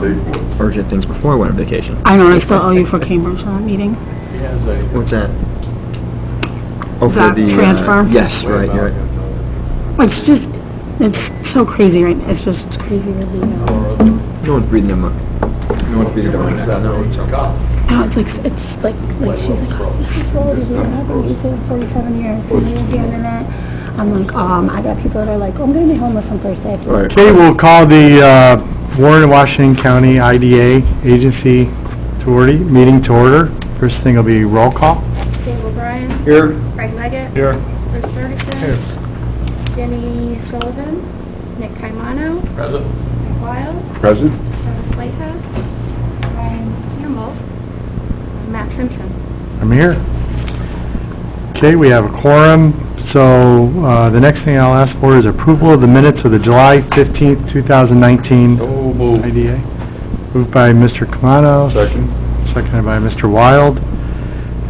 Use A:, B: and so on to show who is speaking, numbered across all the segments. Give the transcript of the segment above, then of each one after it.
A: urgent things before I went on vacation.
B: I know, I still owe you for Cambridge for that meeting.
A: What's that? Oh, for
B: That
A: the
B: transfer?
A: yes, right.
B: It's just, it's so crazy, right? It's just crazy with the,
A: No one's breathing them up. No one's breathing them up. No,
B: no, it's like she's like, oh, this is road is here, I've been using it 47 years, and they abandoned it. I'm like, I got people that are like, oh, I'm going to be homeless on Thursday.
A: Right.
C: Okay, we'll call the Warren and Washington County IDA Agency meeting to order. First thing will be roll call.
D: Dave O'Brien.
A: Here.
D: Craig Leggett.
C: Here.
D: Chris Ferguson.
C: Here.
D: Jenny Sullivan. Nick Caimano.
A: Present.
D: Mike Wild.
A: Present.
D: Travis Whitehouse. Ryan Campbell. Matt Simpson.
C: I'm here. Okay, we have a quorum. So the next thing I'll ask for is approval of the minutes of the July 15th, 2019 IDA. Moved by Mr. Caimano.
A: Second.
C: Seconded by Mr. Wild.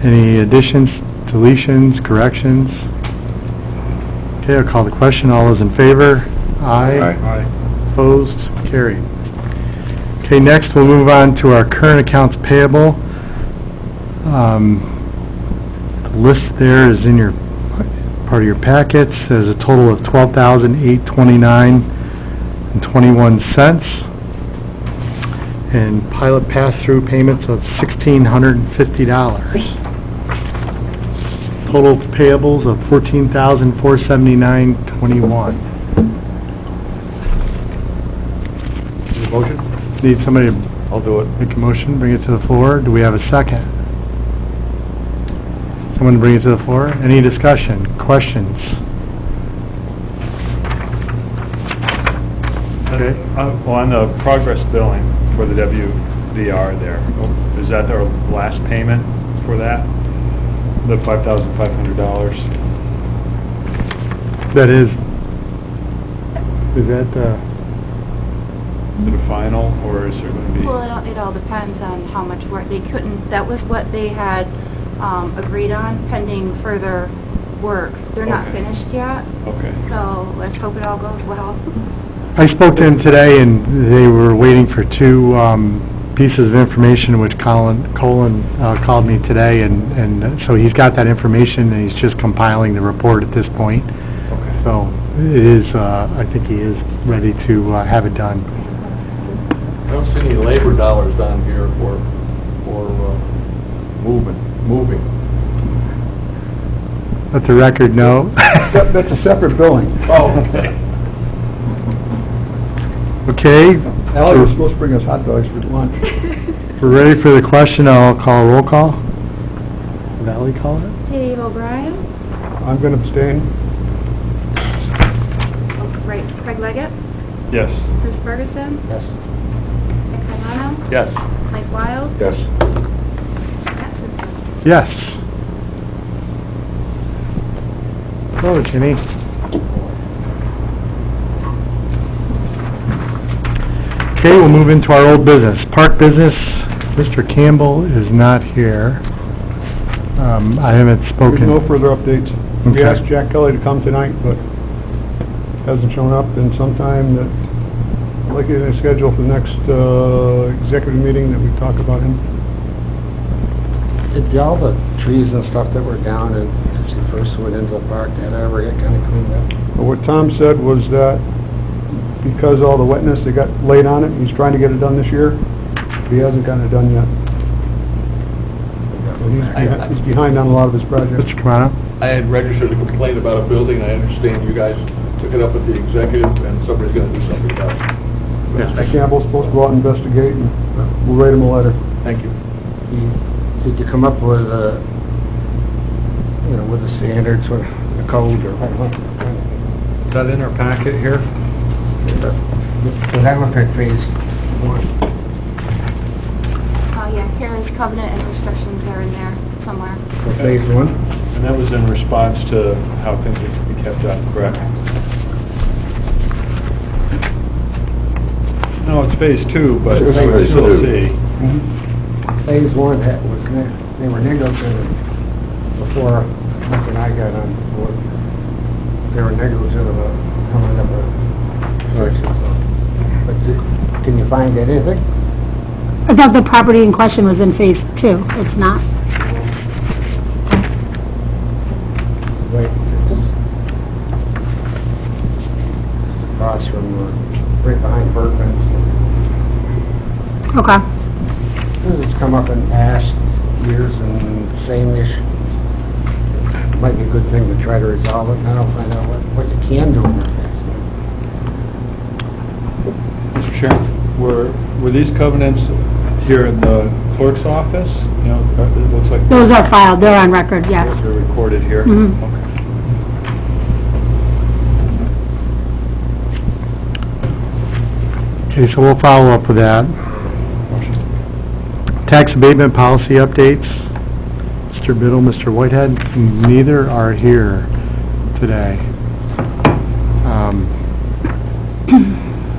C: Any additions, deletions, corrections? Okay, I'll call the question. All those in favor? Aye.
A: Aye.
C: Opposed? Carried. Okay, next we'll move on to our current accounts payable. The list there is in your part of your packets. There's a total of $12,829.21 and pilot pass-through payments of $1,650. Total payables of $14,479.21.
A: Motion?
C: Need somebody to
A: I'll do it.
C: make a motion, bring it to the floor. Do we have a second? Someone bring it to the floor? Any discussion, questions? Okay.
E: On the progress billing for the WDR there, is that our last payment for that? The $5,500?
C: That is that,
E: The final, or is there going to be?
D: Well, it all depends on how much work. They couldn't, that was what they had agreed on pending further work. They're not
E: Okay.
D: finished yet,
E: Okay.
D: so let's hope it all goes well.
C: I spoke to them today and they were waiting for two pieces of information which Colin called me today and so he's got that information and he's just compiling the report at this point.
E: Okay.
C: So it is, I think he is ready to have it done.
A: I don't see any labor dollars down here for moving.
C: Let the record know.
A: That's a separate billing. Oh, okay.
C: Okay,
A: Ally was supposed to bring us hot dogs for lunch.
C: we're ready for the question. I'll call a roll call. Valley call it?
D: Dave O'Brien.
A: I'm going to abstain.
D: Oh, right, Craig Leggett.
E: Yes.
D: Chris Ferguson.
A: Yes.
D: Nick Caimano.
E: Yes.
D: Mike Wild.
A: Yes.
D: Matt Simpson.
C: Yes. Hello, Jimmy. Okay, we'll move into our old business. Park business, Mr. Campbell is not here. I haven't spoken.
F: There's no further updates. We
C: Okay.
F: asked Jack Kelly to come tonight, but hasn't shown up, and sometime that, I'd like to schedule for the next executive meeting that we talk about him.
A: Did all the trees and stuff that were down and as you first went into the park, that ever get kind of cleaned up?
F: But what Tom said was that because all the wetness that got laid on it, he's trying to get it done this year. He hasn't gotten it done yet. So he's behind on a lot of his projects.
C: Mr. Caimano?
G: I had registered a complaint about a building. I understand you guys took it up with the executive, and somebody's going to do something about it.
F: Mr. Campbell's supposed to go out and investigate, and we'll write him a letter.
G: Thank you.
A: Did you come up with with the standards or the code or what?
C: Is that in our packet here?
A: Because I looked at phase one.
D: Yeah, Karen's covenant and restrictions are in there somewhere.
A: For phase one?
E: And that was in response to how things need to be kept up, correct? No, it's phase two, but
A: It's phase
E: we're still
A: two.
E: C.
A: Phase one, they were negligent before Mike and I got on board. They were negligent about coming up with corrections. But can you find anything?
B: I thought the property in question was in phase 2. It's not?
A: Right, across from, right behind Bergman's.
B: Okay.
A: It's come up in past years and same-ish. Might be a good thing to try to resolve it now, find out what you can do in that case.
E: Mr. Chairman, were these covenants here in the clerk's office? You know, it looks like...
B: Those are filed, they're on record, yes.
E: They're recorded here?
B: Mhm.
E: Okay.
C: Okay, so we'll follow up with that. Tax abatement policy updates. Mr. Biddle, Mr. Whitehead, neither are here today.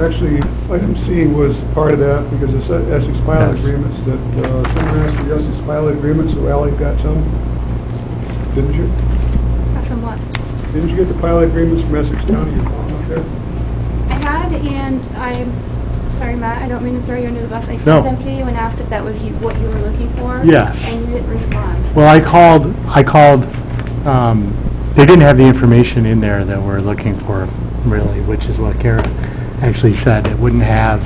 F: Actually, item C was part of that, because it's Essex pilot
C: Yes.
F: agreements, that, someone asked for the Essex pilot agreements, so Ally got some. Didn't you?
D: From what?
F: Didn't you get the pilot agreements from Essex County, your phone up there?
D: I had, and I'm sorry, Matt, I don't mean to throw you under the bus. I
C: No.
D: sent them to you and asked if that was what you were looking for.
C: Yes.
D: And you didn't respond.
C: Well, I called, they didn't have the information in there that we're looking for, really, which is what Kara actually said. It wouldn't have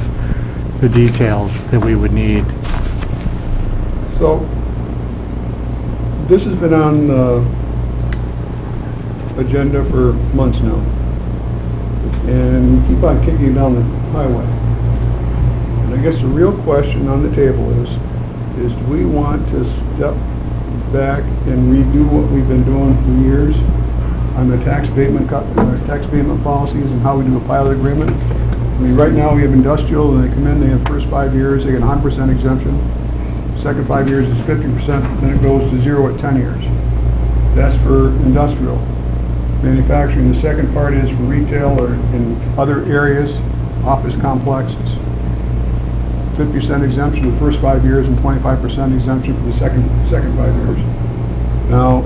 C: the details that we would need.
F: So, this has been on the agenda for months now, and we keep on kicking down the highway. And I guess the real question on the table is do we want to step back and redo what we've been doing for years on the tax abatement policies and how we do a pilot agreement? I mean, right now, we have industrial, and they come in, they have first 5 years, they get 100% exemption. Second 5 years is 50%, then it goes to 0 at 10 years. That's for industrial. Manufacturing, the second part is for retail or in other areas, office complexes. 50% exemption the first 5 years and 25% exemption for the second 5 years. Now,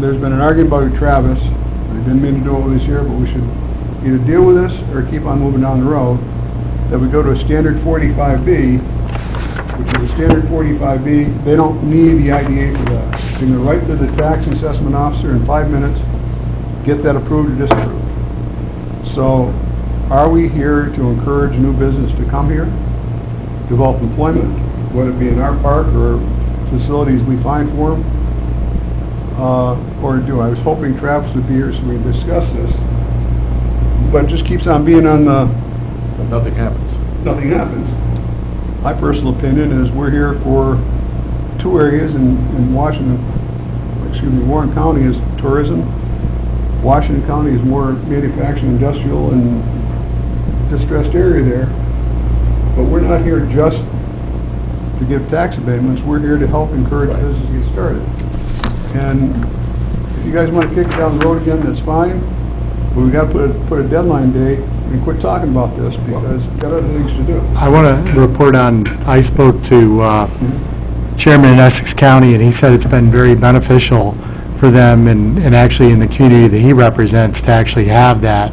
F: there's been an argument about it with Travis. I didn't mean to do it this year, but we should either deal with this or keep on moving down the road, that we go to a standard 45B, which is a standard 45B. They don't need the IDA for that. They can go right to the tax assessment officer in 5 minutes, get that approved or disapproved. So, are we here to encourage new business to come here, develop employment, whether it be in our park or facilities we find for them, or do? I was hoping Travis would be here so we could discuss this, but it just keeps on being on the...
G: But nothing happens.
F: Nothing happens. My personal opinion is we're here for 2 areas in Warren County is tourism. Washington County is more manufacturing, industrial, and distressed area there. But we're not here just to give tax abatements. We're here to help encourage business to get started. And if you guys want to kick it down the road again, that's fine. But we got to put a deadline date and quit talking about this, because we've got other things to do.
C: I want to report on, I spoke to Chairman in Essex County, and he said it's been very beneficial for them and actually in the community that he represents to actually have that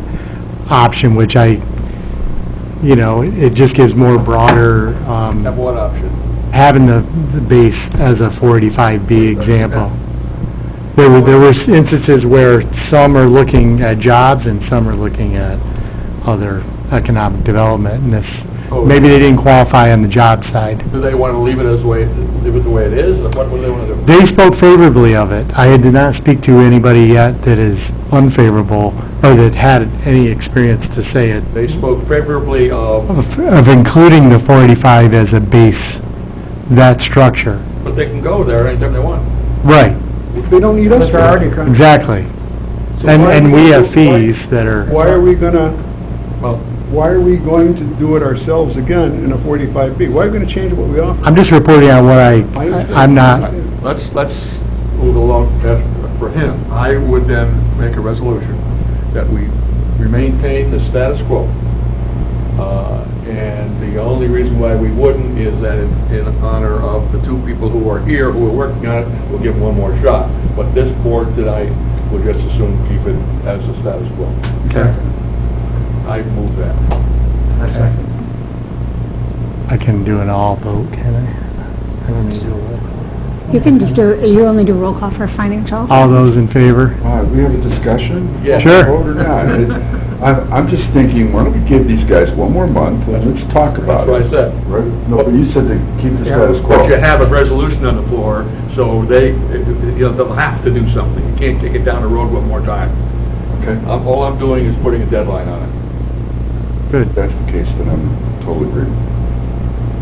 C: option, which it just gives more broader,
G: Have what option?
C: having the base as a 485B example. There were instances where some are looking at jobs and some are looking at other economic development, and maybe they didn't qualify on the job side.
G: Do they want to leave it the way it is? Or what do they want to do?
C: They spoke favorably of it. I did not speak to anybody yet that is unfavorable or that had any experience to say it,
G: They spoke favorably of,
C: of including the 485 as a base, that structure.
G: but they can go there anytime they want.
C: Right,
F: They don't need us
A: But
F: for
A: they're already
F: our...
C: exactly.
F: So
C: And
F: why
C: and
F: do
C: we have
F: why-
C: fees that are...
F: Why are we gonna,
G: Well,
F: why are we going to do it ourselves again in a 45B? Why are we gonna change what we offer?
C: I'm just reporting on what I'm not...
G: let's move along for him. I would then make a resolution that we maintain the status quo. And the only reason why we wouldn't is that in honor of the 2 people who are here, who are working on it, we'll give them one more shot. But this board tonight will just as soon keep it as the status quo.
C: Okay.
G: I move that.
C: I can do an all vote, can I? I don't need to do a roll call.
B: You can just do, you only do roll call for financial?
C: All those in favor?
F: We have a discussion?
G: Yeah.
C: Sure.
F: Vote or not? I'm just thinking, why don't we give these guys one more month and let's talk about
G: That's
F: it.
G: what I said.
F: Right? No, but you said to keep the status quo.
G: But you have a resolution on the floor, so they'll have to do something. You can't kick it down the road one more time.
F: Okay.
G: All I'm doing is putting a deadline on it.
C: Good.
F: If that's the case, then I'm totally agreeing.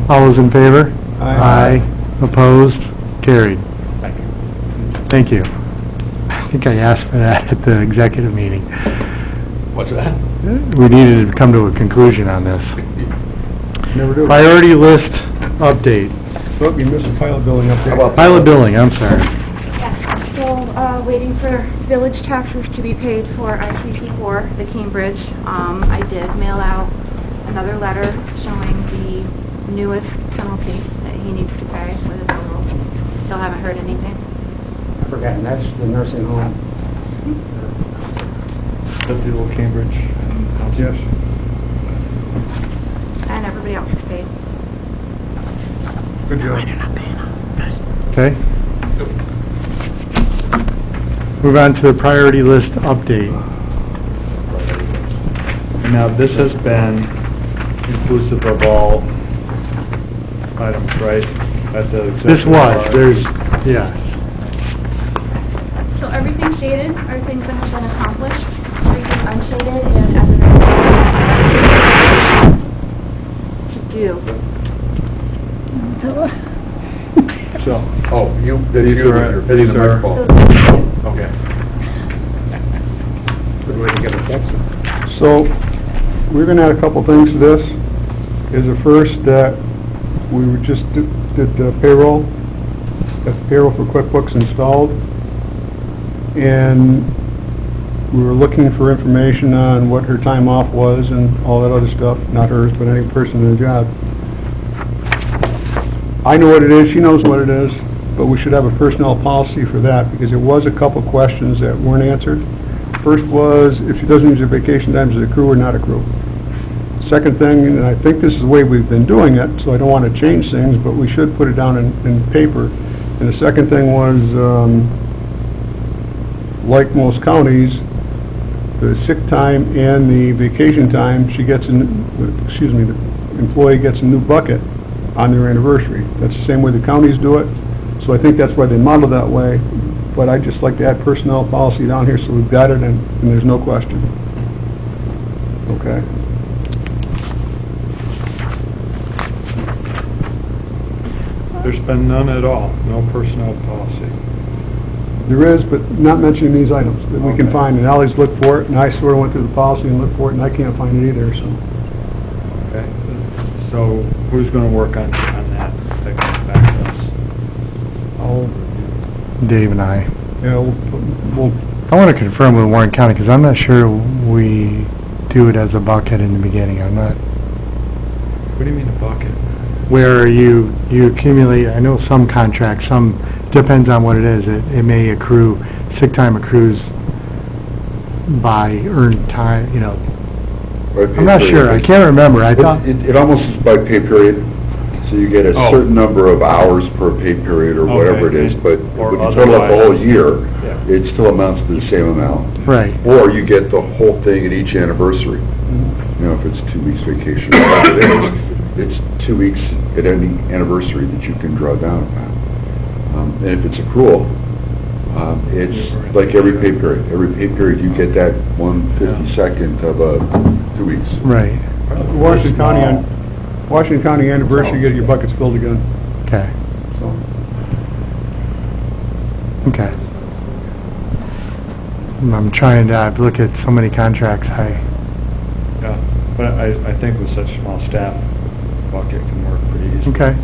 C: All those in favor?
F: Aye.
C: Opposed? Carried.
E: Thank you.
C: Thank you. I think I asked for that at the executive meeting.
G: What's that?
C: We needed to come to a conclusion on this.
F: Never do.
C: Priority list update.
F: Oh, you missed a pilot billing update.
G: How about
C: Pilot billing, I'm sorry.
D: Yes, still waiting for village taxes to be paid for ICT4, the Cambridge. I did mail out another letter showing the newest penalty that he needs to pay for the total. Still haven't heard anything.
A: I forgot, and that's the nursing home.
E: That's the old Cambridge.
F: Yes.
D: And everybody else is paid.
F: Good job.
C: Okay. Move on to the priority list update.
E: Now, this has been inclusive of all items, right? At the
C: This
E: executive
C: was,
E: bar.
C: there's, yes.
D: So everything shaded are things that have been accomplished. Everything unshaded is as a to do.
G: So, that's you, you're hitting the
D: So,
G: microphone. Okay.
A: Good way to get a fix.
F: So, we're gonna add a couple things to this. Is the first that we just did the payroll, got the payroll for QuickBooks installed, and we were looking for information on what her time off was and all that other stuff, not hers, but any person in the job. I know what it is, she knows what it is, but we should have a personnel policy for that, because there was a couple questions that weren't answered. First was, if she doesn't use her vacation time, does it accrue or not accrue? Second thing, and I think this is the way we've been doing it, so I don't want to change things, but we should put it down in paper. And the second thing was, like most counties, the sick time and the vacation time, the employee gets a new bucket on their anniversary. That's the same way the counties do it, so I think that's why they model that way. But I'd just like to add personnel policy down here so we've got it and there's no question. Okay?
E: There's been none at all, no personnel policy.
F: There is, but not mentioning these items that we can
E: Okay.
F: find, and Ally's looked for it, and I sort of went through the policy and looked for it, and I can't find it either, so.
E: Okay. So who's going to work on that comes back to us?
F: I'll,
C: Dave and I.
F: yeah, we'll,
C: I want to confirm with Warren County, because I'm not sure we do it as a bucket in the beginning. I'm not,
E: What do you mean a bucket?
C: where you accumulate, I know some contracts, some, depends on what it is. It may accrue, sick time accrues by earned time, you know. I'm not sure, I can't remember, I thought,
H: It almost is by pay period, so you get a
E: Oh.
H: certain number of hours per pay period or whatever it
E: Okay.
H: is, but
E: Or
H: when you total up the whole
E: otherwise.
H: year,
E: Yeah.
H: it still amounts to the same amount.
C: right,
H: Or you get the whole thing at each anniversary. You know, if it's 2 weeks vacation, or whatever it is, it's 2 weeks at any anniversary that you can draw down upon. And if it's accrual, it's like every pay period. Every pay period, you get that 1/52nd of 2 weeks.
C: right,
F: Washington County anniversary, you get your buckets filled again,
C: okay,
F: so.
C: okay. I'm trying to look at so many contracts,
E: Yeah, but I think with such small staff, bucket can work pretty easily.
C: okay.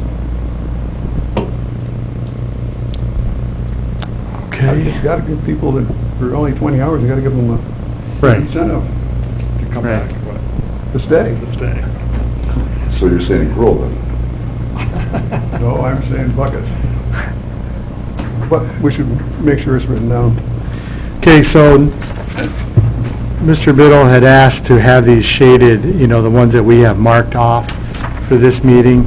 F: You
C: Okay,
F: gotta give people that, for only 20 hours, you gotta give them a
C: right,
F: incentive
E: To come
C: Right.
E: back, what,
F: to stay.
E: to stay?
H: So you're saying accrual then?
F: No, I'm saying buckets. But we should make sure it's written down.
C: okay, so Mr. Biddle had asked to have these shaded, you know, the ones that we have marked off for this meeting,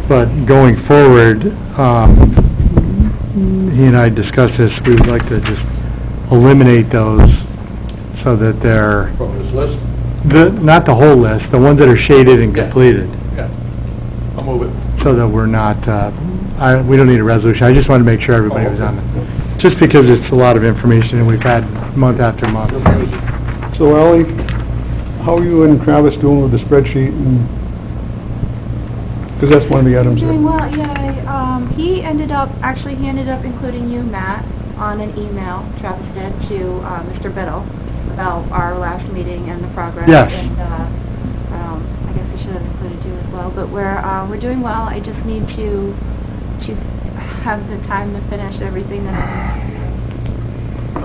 C: but going forward, he and I discussed this, we would like to just eliminate those so that they're,
G: From this list?
C: not the whole list, the ones that are shaded and
G: Yeah.
C: completed,
G: Yeah. I'll move it.
C: so that we're not, we don't need a resolution, I just wanted to make sure everybody was on it. Just because it's a lot of information and we've had month after month.
F: So Ally, how are you and Travis doing with the spreadsheet? Because that's one of the items
D: Doing
F: there.
D: well, yeah, he ended up including you, Matt, on an email, Travis did, to, Mr. Biddle about our last meeting and the progress.
C: Yes.
D: And, I guess I should have included you as well, but we're doing well. I just need to have the time to finish everything that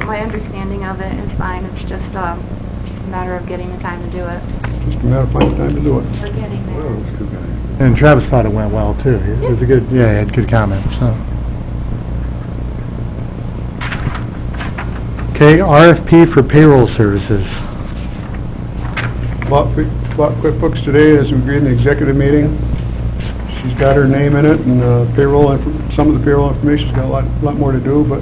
D: my understanding of it is fine. It's just, a matter of getting the time to do it.
F: Just a matter of finding time to do it.
D: We're getting there.
C: And Travis thought it went well too, it was a good, he had good comments, so. Okay, RFP for payroll services.
F: Bought QuickBooks today as we agreed in the executive meeting. She's got her name in it, and some of the payroll information's got a lot more to do, but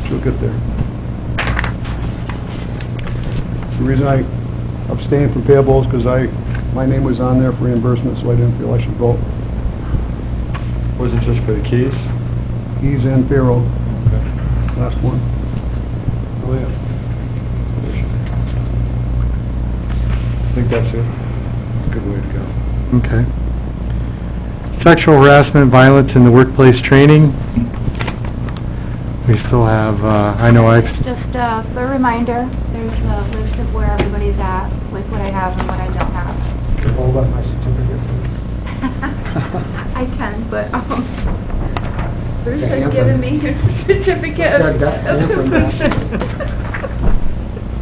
F: she'll get there. The reason I abstained from payables because my name was on there for reimbursement, so I didn't feel I should vote.
E: Was it just for the keys?
F: He's in payroll, last one.
E: Oh, yeah. I think that's it. Good way to go.
C: Okay. Sexual harassment, violence in the workplace training. We still have, I know
D: Just a reminder, there's a list of where everybody's at with what I have and what I don't have.
A: Hold up my certificate, please.
D: I can, but, Bruce
A: Okay,
D: has
A: I'm
D: given
A: done.
D: me his certificate
A: Got that,
D: of
A: I'm done.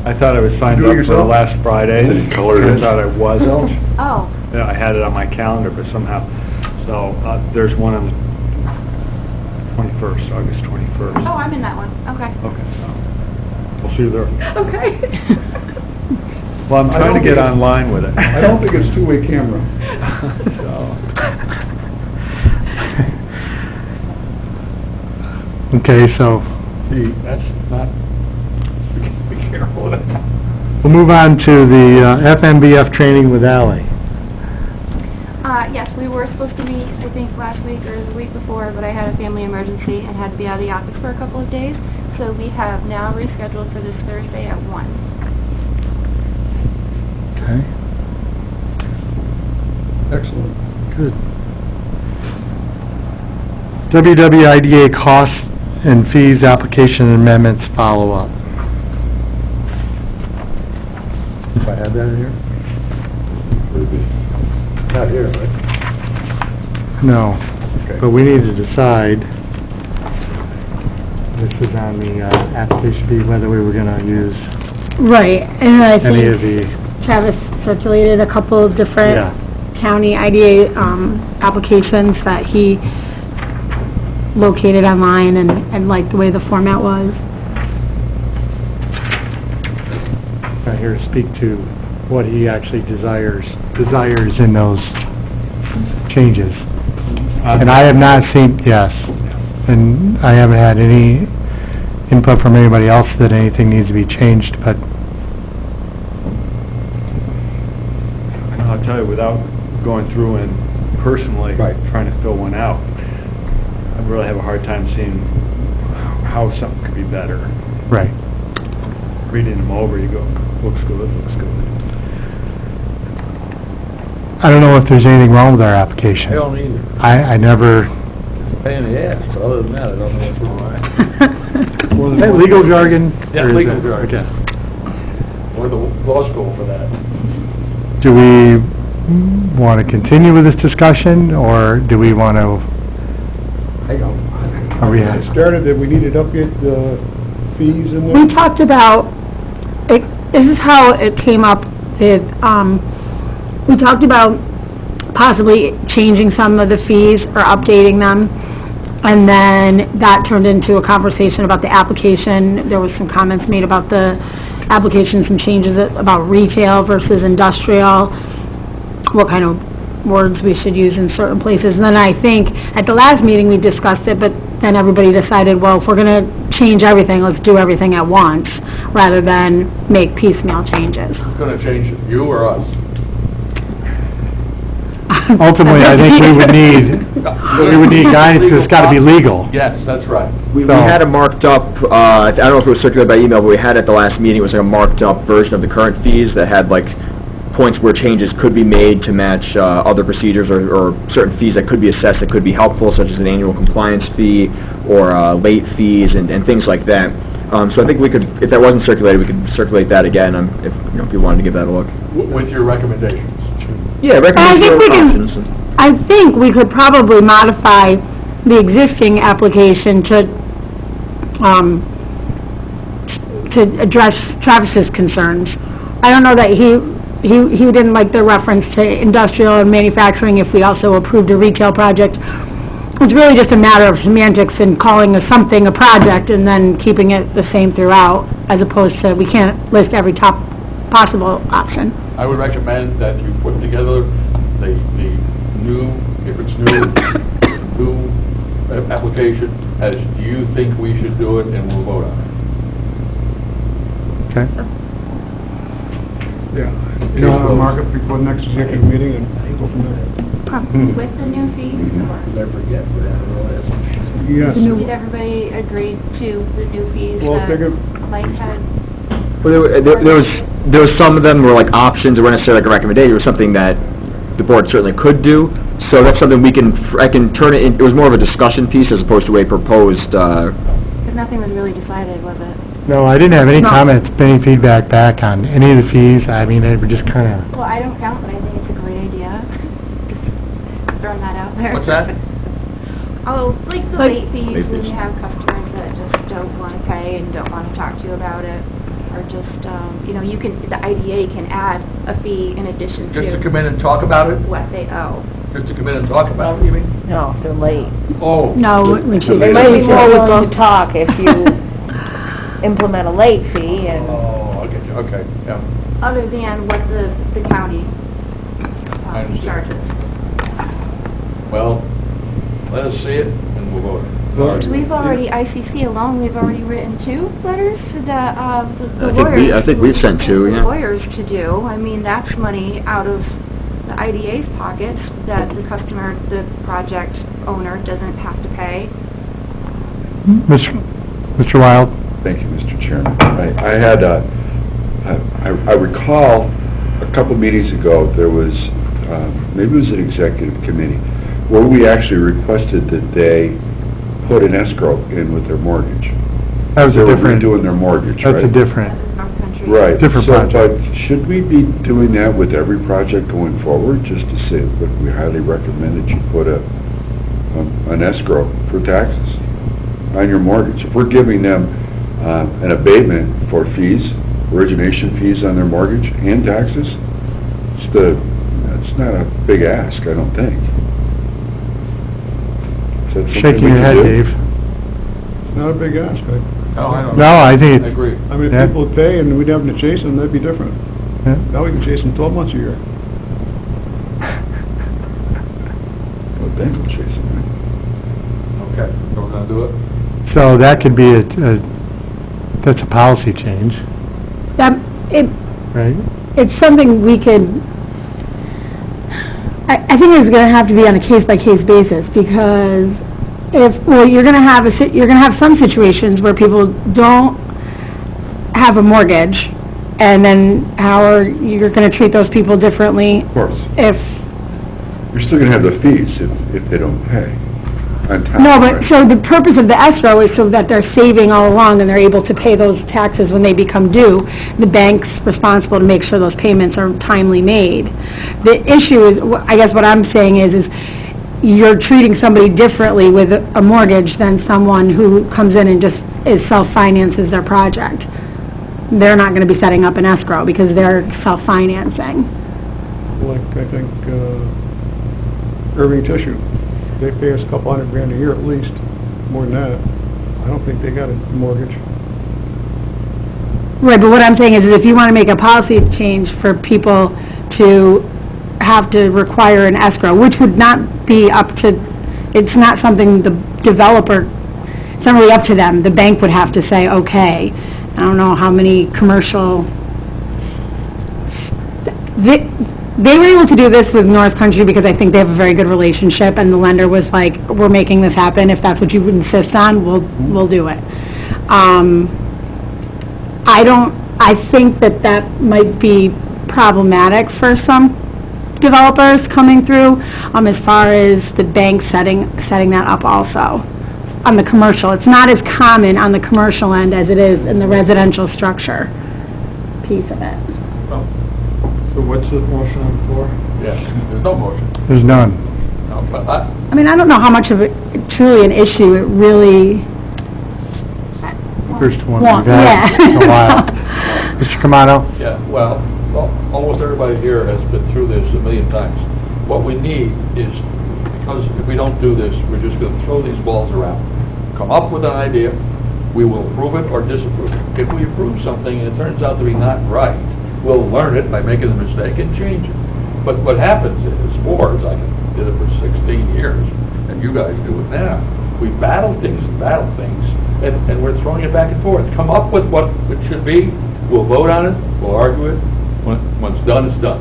E: I thought I was signed
F: Do it
E: up for
F: yourself?
E: last Friday.
H: Did you color it in?
E: Turns out I wasn't.
D: Oh,
E: Yeah, I had it on my calendar, but somehow, so, there's one on the 21st, August 21st.
D: oh, I'm in that one, okay.
E: Okay, so, we'll see you there.
D: Okay.
E: Well, I'm
F: I
E: trying to
F: don't
E: get
F: think-
E: online with it.
F: I don't think it's two-way camera.
E: So,
C: Okay, so
E: see, that's not, be careful with it.
C: we'll move on to the FMBF training with Ally.
D: Yes, we were supposed to meet, I think, last week or the week before, but I had a family emergency and had to be out of the office for a couple of days. So we have now rescheduled for this Thursday at 1.
C: Okay,
F: Excellent.
C: good. WWIDA costs and fees, application amendments, follow-up.
F: If I had that in here? Not here, right?
C: No,
F: Okay.
C: but we need to decide, this is on the application fee, whether we were going to use
B: Right, and I
C: any of
B: think
C: the,
B: Travis circulated a couple of different
C: Yeah.
B: county IDA applications that he located online and liked the way the format was.
C: not here to speak to what he actually desires in those changes. And I have not seen, yes, and I haven't had any input from anybody else that anything needs to be changed, but
E: I'll tell you, without going through and personally
F: Right.
E: trying to fill one out, I really have a hard time seeing how something could be better.
C: right.
E: Reading them over, you go, looks good, looks good.
C: I don't know if there's anything wrong with our application.
G: I don't either.
C: I never,
G: Pain in the ass, but other than that, I don't know what's wrong.
C: is that legal jargon?
G: Yeah,
C: Or is
G: legal
C: that-
G: jargon.
C: okay.
G: Or the law school for that.
C: Do we want to continue with this discussion, or do we want to,
F: I don't.
C: are we,
F: It started that we needed to update the fees in
B: We
F: there.
B: talked about, this is how it came up with, we talked about possibly changing some of the fees or updating them, and then that turned into a conversation about the application. There was some comments made about the application, some changes about retail versus industrial. what kind of words we should use in certain places. And then I think at the last meeting we discussed it, but then everybody decided, well, if we're going to change everything, let's do everything at once, rather than make piecemeal changes.
G: Who's gonna change it, you or us?
C: Ultimately, I think we would need guidance, because it's got to be legal.
G: Yes, that's right.
I: We
C: So-
I: had a marked up, I don't know if it was circulated by email, but we had at the last meeting, it was like a marked up version of the current fees that had like points where changes could be made to match other procedures or certain fees that could be assessed that could be helpful, such as an annual compliance fee or late fees and things like that. So I think we could, if that wasn't circulated, we could circulate that again, if you wanted to give that a look.
G: With your recommendations.
I: Yeah,
B: I
I: recommendation
B: think we
I: options.
B: can, I think we could probably modify the existing application to address Travis's concerns. I don't know that he didn't like the reference to industrial and manufacturing if we also approved a retail project. It's really just a matter of semantics and calling something a project and then keeping it the same throughout, as opposed to, we can't list every possible option.
G: I would recommend that you put together the new, if it's new application, as you think we should do it, and we'll vote on it.
C: Okay.
F: Yeah. You know, I'll mark it before the next executive meeting and go from there.
D: With the new fees, or
F: Yes.
D: did everybody agree to the new fees
F: Well,
D: that
F: figure-
D: Mike had?
I: Well, there was some of them were like options, or weren't necessarily like a recommendation, it was something that the board certainly could do, so that's something I can turn it in, it was more of a discussion piece as opposed to a proposed,
D: Because nothing was really decided, was it?
C: No, I didn't have any
B: No.
C: comments, any feedback back on any of the fees. I mean, they were just kind of...
D: Well, I don't count, but I think it's a great idea. Just throwing that out there.
G: What's that?
D: Oh, like the
B: Like-
D: late fees,
G: Late
D: when
G: fees.
D: you have customers that just don't want to pay and don't want to talk to you about it, or just, you can, the IDA can add a fee in addition
G: Just to
D: to
G: come in and talk about it?
D: what they owe.
G: Just to come in and talk about it, you mean?
J: No, they're late.
G: Oh.
B: No, when she...
J: They might be more willing to talk if you implement a late fee and...
G: Oh, I get you, okay, yeah.
D: Other than what the county
G: I understand.
D: charges.
G: Well, let us see it, and we'll vote.
D: We've already, ICC alone, we've already written 2 letters to the
I: I think
D: lawyers.
I: I think we've sent 2,
D: The
I: yeah.
D: lawyers to do. I mean, that's money out of the IDA's pockets that the customer, the project owner doesn't have to pay.
C: Mr. Wild?
H: Thank you, Mr. Chairman. I had, I recall a couple meetings ago, there was, maybe it was an executive committee, where we actually requested that they put an escrow in with their mortgage.
C: That was
H: They
C: a
H: were
C: different...
H: redoing their mortgage, right?
C: That's a different...
D: North Country.
H: Right.
C: Different
H: So,
C: project.
H: But should we be doing that with every project going forward, just to say, look, we highly recommend that you put an escrow for taxes on your mortgage? If we're giving them an abatement for fees, origination fees on their mortgage and taxes, it's not a big ask, I don't think. Is that something
C: Shaking
H: we
C: your
H: can
C: head,
H: do?
C: Dave.
F: It's not a big ask.
G: No, I don't.
C: No, I think
G: I
C: it's...
G: agree.
F: I mean,
C: Yeah.
F: if people would pay and we'd have to chase them, that'd be different.
C: Yeah.
F: Now we can chase them 12 months a year.
H: Well, then we'll chase them,
G: Okay, so we're gonna do it?
C: So that could be that's a policy change,
B: That,
C: right?
B: it's something we could, I think it's gonna have to be on a case-by-case basis, because you're gonna have some situations where people don't have a mortgage, and then you're gonna treat those people differently
H: Of course.
B: if,
H: You're still gonna have the fees if they don't pay on time.
B: no, but,
H: right?
B: so the purpose of the escrow is so that they're saving all along and they're able to pay those taxes when they become due. The bank's responsible to make sure those payments are timely made. The issue is, I guess what I'm saying is you're treating somebody differently with a mortgage than someone who comes in and just self-finances their project. They're not gonna be setting up an escrow because they're self-financing.
F: Like, I think, Irving Tissue, they pay us a couple $100,000 a year at least, more than that. I don't think they got a mortgage.
B: Right, but what I'm saying is if you want to make a policy change for people to have to require an escrow, which would not be up to, it's not something the developer, it's not really up to them. The bank would have to say, okay. I don't know how many commercial, they were able to do this with North Country because I think they have a very good relationship, and the lender was like, we're making this happen. If that's what you would insist on, we'll do it. I think that might be problematic for some developers coming through, as far as the bank setting that up also. On the commercial, it's not as common on the commercial end as it is in the residential structure piece of it.
E: So what's the motion on the floor?
G: Yeah, there's no motion.
C: There's none.
G: No, but
B: I mean, I don't know how much of it truly an issue it really.
C: First one
B: Well,
C: we've had in a while. Mr. Camano?
G: yeah, well, almost everybody here has been through this a million times. What we need is, because if we don't do this, we're just going to throw these balls around. Come up with an idea, we will approve it or disapprove it. If we approve something and it turns out to be not right, we'll learn it by making the mistake and change it. But what happens is, boards, I did it for 16 years, and you guys do it now. We battle things, and we're throwing it back and forth. Come up with what it should be, we'll vote on it, we'll argue it. When it's done, it's done.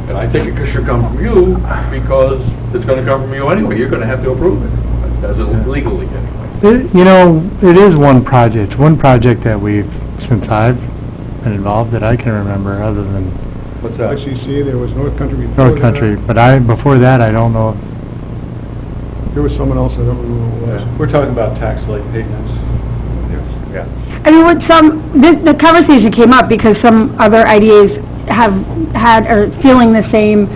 G: And I think it should come from you, because it's going to come from you anyway. You're going to have to approve it, as legally anyway.
C: It is one project that we've, since I've been involved, that I can remember, other than
E: What's that?
F: ICC, there was North Country before
C: North Country, but before that, I don't know.
F: There was someone else, I don't remember who it was.
E: We're talking about tax late payments. Yeah.
B: I mean, the conversation came up because some other IDAs have had, or feeling the same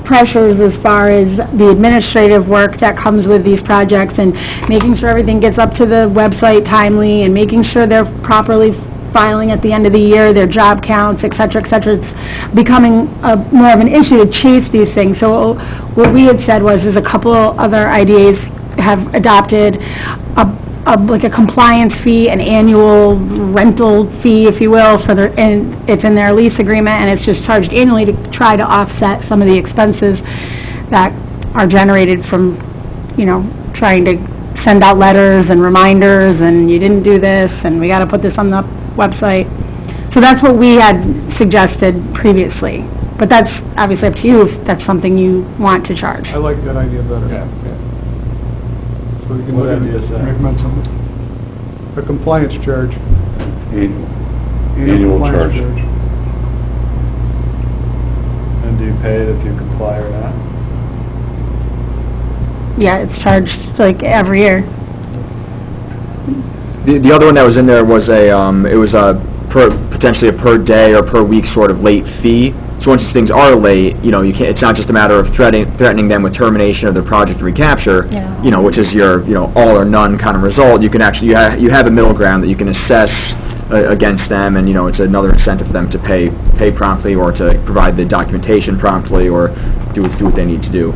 B: pressures as far as the administrative work that comes with these projects, and making sure everything gets up to the website timely, and making sure they're properly filing at the end of the year, their job counts, et cetera, et cetera. It's becoming more of an issue to chase these things. So what we had said was, there's a couple other IDAs have adopted like a compliance fee, an annual rental fee, if you will, and it's in their lease agreement, and it's just charged annually to try to offset some of the expenses that are generated from, trying to send out letters and reminders, and you didn't do this, and we got to put this on the website. So that's what we had suggested previously. But that's obviously up to you if that's something you want to charge.
F: I like that idea better.
E: Yeah.
F: So we can
E: What
F: look at
E: idea is that?
F: recommend something. A compliance charge.
H: Annual
F: compliance
H: charge.
E: And do you pay it if you comply or not?
B: Yeah, it's charged like every year.
I: The other one that was in there was potentially a per day or per week sort of late fee. So once these things are late, you can't, it's not just a matter of threatening them with termination of their project recapture,
B: Yeah.
I: Which is your, all or none kind of result. You can actually, you have a middle ground that you can assess against them, and, it's another incentive for them to pay promptly, or to provide the documentation promptly, or do what they need to do.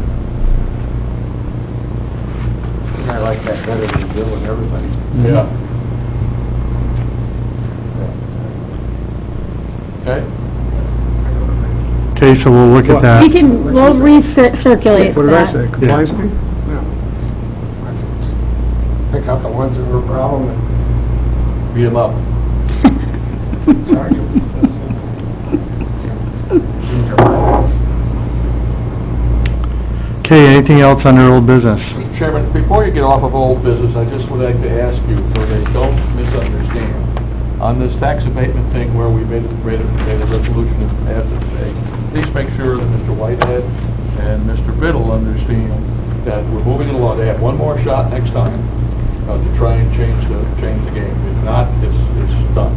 A: I like that better than billing everybody.
G: Yeah. Okay?
C: Okay, so we'll look at that.
B: We'll recirculate
F: What did I
B: that.
F: say, compliance fee?
A: Pick out the ones that were a problem and
G: Beat them up.
A: charge them.
C: Okay, anything else under old business?
G: Mr. Chairman, before you get off of old business, I just would like to ask you, so they don't misunderstand, on this tax abatement thing where we made a resolution as of today, please make sure that Mr. Whitehead and Mr. Biddle understand that we're moving it along. They have one more shot next time to try and change the game. If not, it's done.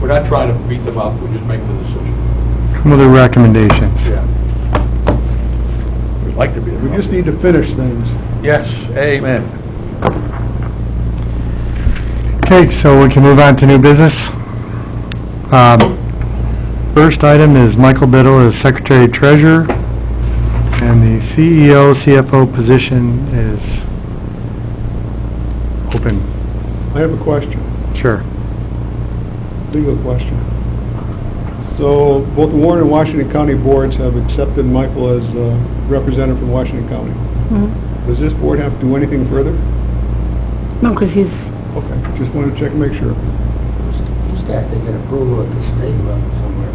G: We're not trying to beat them up, we're just making the decision.
C: Some other recommendations?
G: Yeah. We'd like to be.
F: We just need to finish things.
G: Yes, amen.
C: Okay, so we can move on to new business. First item is Michael Biddle as Secretary Treasurer, and the CEO, CFO position is open.
F: I have a question,
C: Sure.
F: legal question. So both the Warren and Washington County boards have accepted Michael as representative from Washington County.
B: Mhm.
F: Does this board have to do anything further?
B: No, because he's,
F: Okay, just wanted to check and make sure.
A: Just have to get approval at the state level somewhere.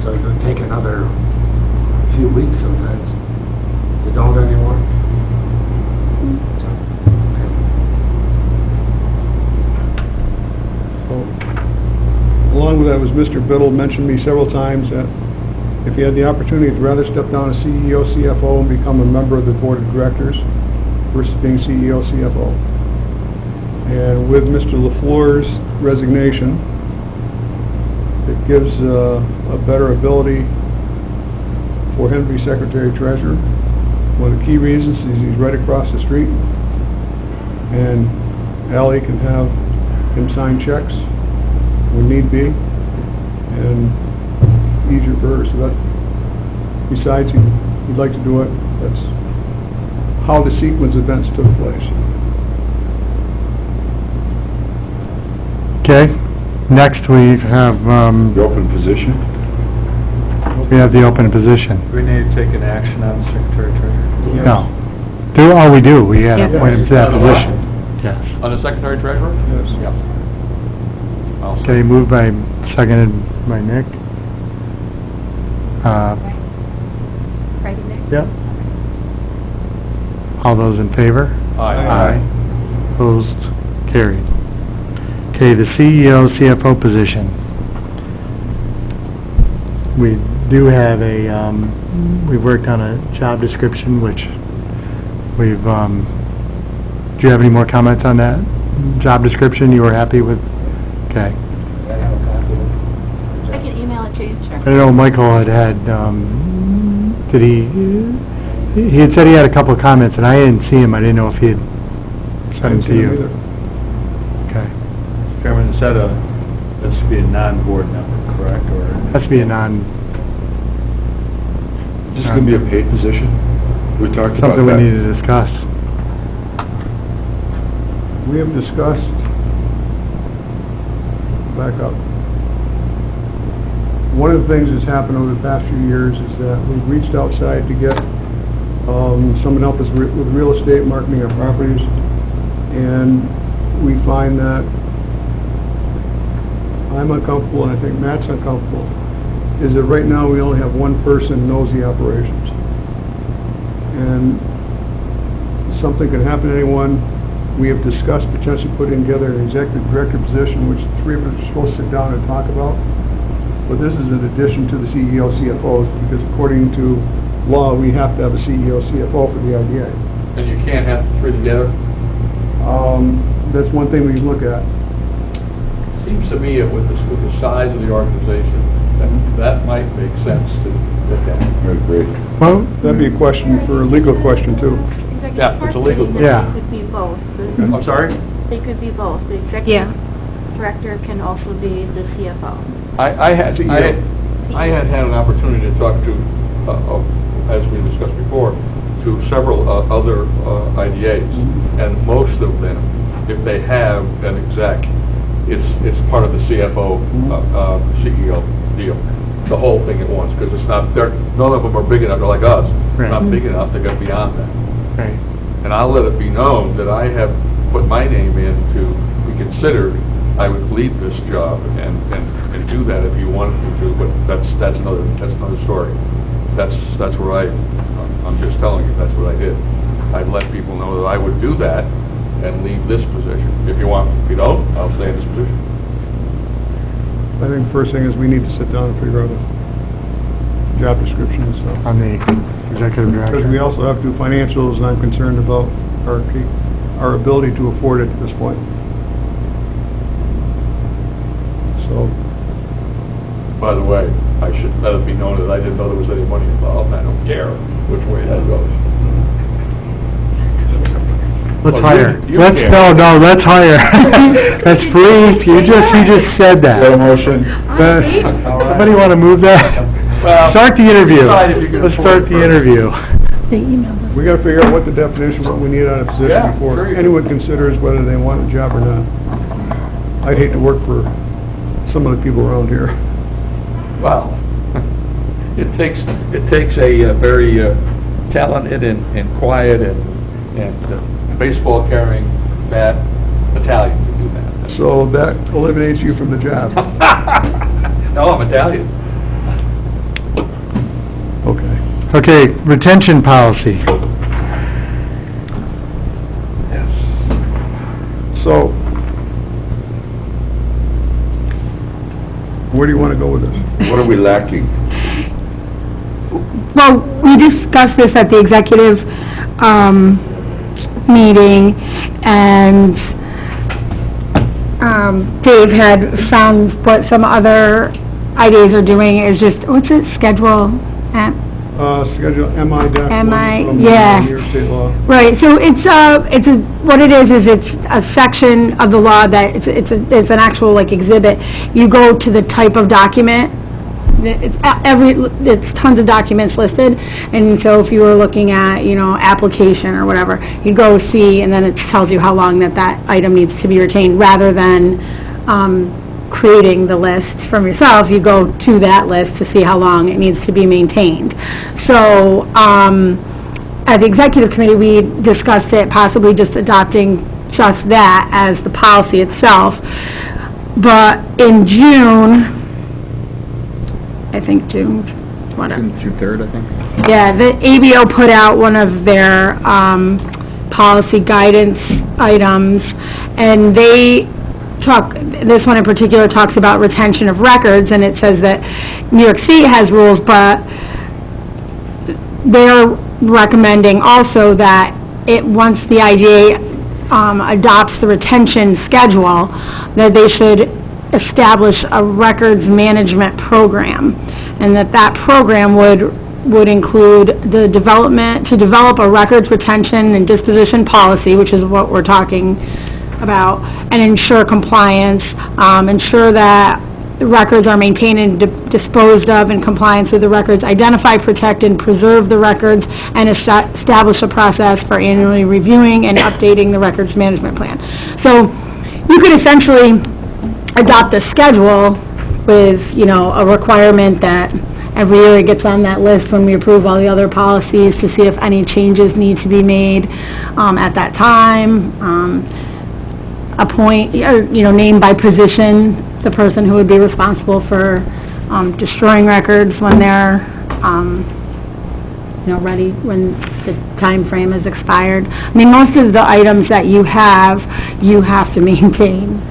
A: So it could take another few weeks sometimes. You don't anymore? So,
F: So, along with that was Mr. Biddle mentioned me several times that if he had the opportunity, he'd rather step down as CEO, CFO, and become a member of the board of directors versus being CEO, CFO. And with Mr. LaFleur's resignation, it gives a better ability for him to be Secretary Treasurer. One of the key reasons is he's right across the street, and Ally can have him sign checks when need be, and easier for her. So that, besides he'd like to do it, that's how the sequence of events took place.
C: Okay, next we have,
H: The open position?
C: we have the open position.
E: Do we need to take an action on Secretary Treasurer?
C: No. We do, we had
B: Yeah.
C: appointed to that position. Yes.
G: On the Secretary Treasurer?
F: Yes.
G: Yep. I'll
C: Okay,
G: second.
C: moved by, seconded by Nick.
D: Right in there?
C: Yep. All those in favor?
G: Aye.
C: Opposed? Carried. Okay, the CEO, CFO position. We do have a, we've worked on a job description, which we've, do you have any more comments on that job description you were happy with? Okay.
A: I have a copy of it.
D: I can email it to you, sure.
C: I know Michael had, did he had said he had a couple of comments, and I didn't see him, I didn't know if he had sent them to you. Okay.
E: Chairman, it said that should be a non-board member, correct, or?
C: Has to be a non,
H: Is this going to be a paid position? We talked about that.
C: something we need to discuss.
F: We have discussed, back up. One of the things that's happened over the past few years is that we've reached outside to get someone to help us with real estate, marketing our properties, and we find that I'm uncomfortable, and I think Matt's uncomfortable, is that right now we only have one person who knows the operations. And something could happen to anyone. We have discussed potentially putting together an executive director position, which the three of us are supposed to sit down and talk about. But this is in addition to the CEO, CFOs, because according to law, we have to have a CEO, CFO for the IDA.
G: And you can't have the three together?
F: That's one thing we can look at.
G: Seems to me with the size of the organization, that might make sense to look at.
H: I agree.
C: Well,
F: That'd be a question for a legal question too.
G: Yeah, it's a legal
D: Executive
C: Yeah.
D: director could be both.
G: I'm sorry?
D: They could be both. The
B: Yeah.
D: executive director can also be the CFO.
G: I had an opportunity to talk to, as we discussed before, to several other IDAs, and most of them, if they have an exec, it's part of the CFO, CEO deal, the whole thing at once, because it's not, none of them are big enough, they're like us,
C: Right.
G: not big enough to go beyond that.
C: right.
G: And I'll let it be known that I have put my name in to be considered, I would lead this job and do that if you wanted me to, but that's another story. That's where I'm just telling you, that's what I did. I'd let people know that I would do that and leave this position. If you want, if you don't, I'll stay in this position.
F: I think the first thing is we need to sit down and figure out a job description and stuff.
C: On the executive director.
F: Because we also have to do financials, and I'm concerned about our ability to afford it at this point. So,
G: By the way, I should let it be known that I didn't know there was any money involved. I don't care which way that goes.
C: Let's
G: Well,
C: hire.
G: you
C: Let's,
G: can't.
C: no, let's hire. That's free, you just said that.
H: Got a motion?
C: Somebody want to move that?
G: Well,
C: Start the interview.
G: decide if you can
C: Let's
G: afford
C: start
G: it
C: the
G: first.
C: interview.
B: they emailed us.
F: we gotta figure out what the definition, what we need on a position
G: Yeah,
F: before
G: sure you do.
F: anyone considers whether they want a job or not. I'd hate to work for some of the people around here.
G: Well, it takes a very talented and quiet and baseball carrying bad battalion to do that.
F: So that eliminates you from the job.
G: No, I'm Italian.
F: Okay.
C: Okay, retention policy.
F: Yes. So, where do you want to go with this?
H: What are we lacking?
B: Well, we discussed this at the executive meeting, and Dave had found what some other ideas are doing is just, what's it, schedule?
F: Schedule MI-1 from
B: yeah.
F: New York State law.
B: Right, so what it is it's a section of the law that, it's an actual, like, exhibit. You go to the type of document, it's tons of documents listed, and so if you were looking at, application or whatever, you go see, and then it tells you how long that item needs to be retained, rather than creating the list from yourself. You go to that list to see how long it needs to be maintained. So, at the executive committee, we discussed it, possibly just adopting just that as the policy itself. But in June, I think June
I: 3rd, I think.
B: yeah, the ABO put out one of their policy guidance items, and this one in particular talks about retention of records, and it says that New York State has rules, but they're recommending also that once the IGA adopts the retention schedule, that they should establish a records management program, and that program would include to develop a records retention and disposition policy, which is what we're talking about, and ensure compliance, ensure that the records are maintained and disposed of in compliance with the records, identify, protect, and preserve the records, and establish a process for annually reviewing and updating the records management plan. So you could essentially adopt a schedule with, a requirement that every year it gets on that list when we approve all the other policies to see if any changes need to be made at that time. Appoint, name by position the person who would be responsible for destroying records when they're, ready, when the time frame is expired. I mean, most of the items that you have to maintain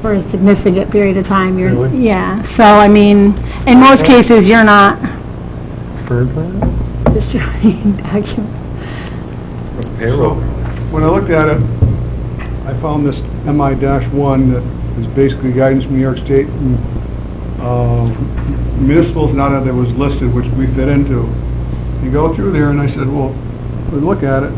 B: for a significant period of time.
F: Really?
B: Yeah, so, I mean, in most cases, you're not
C: Further?
B: destroying documents.
F: So, when I looked at it, I found this MI-1 that is basically guidance from New York State, and municipals, none of it was listed, which we fit into. You go through there, and I said, well, we look at it,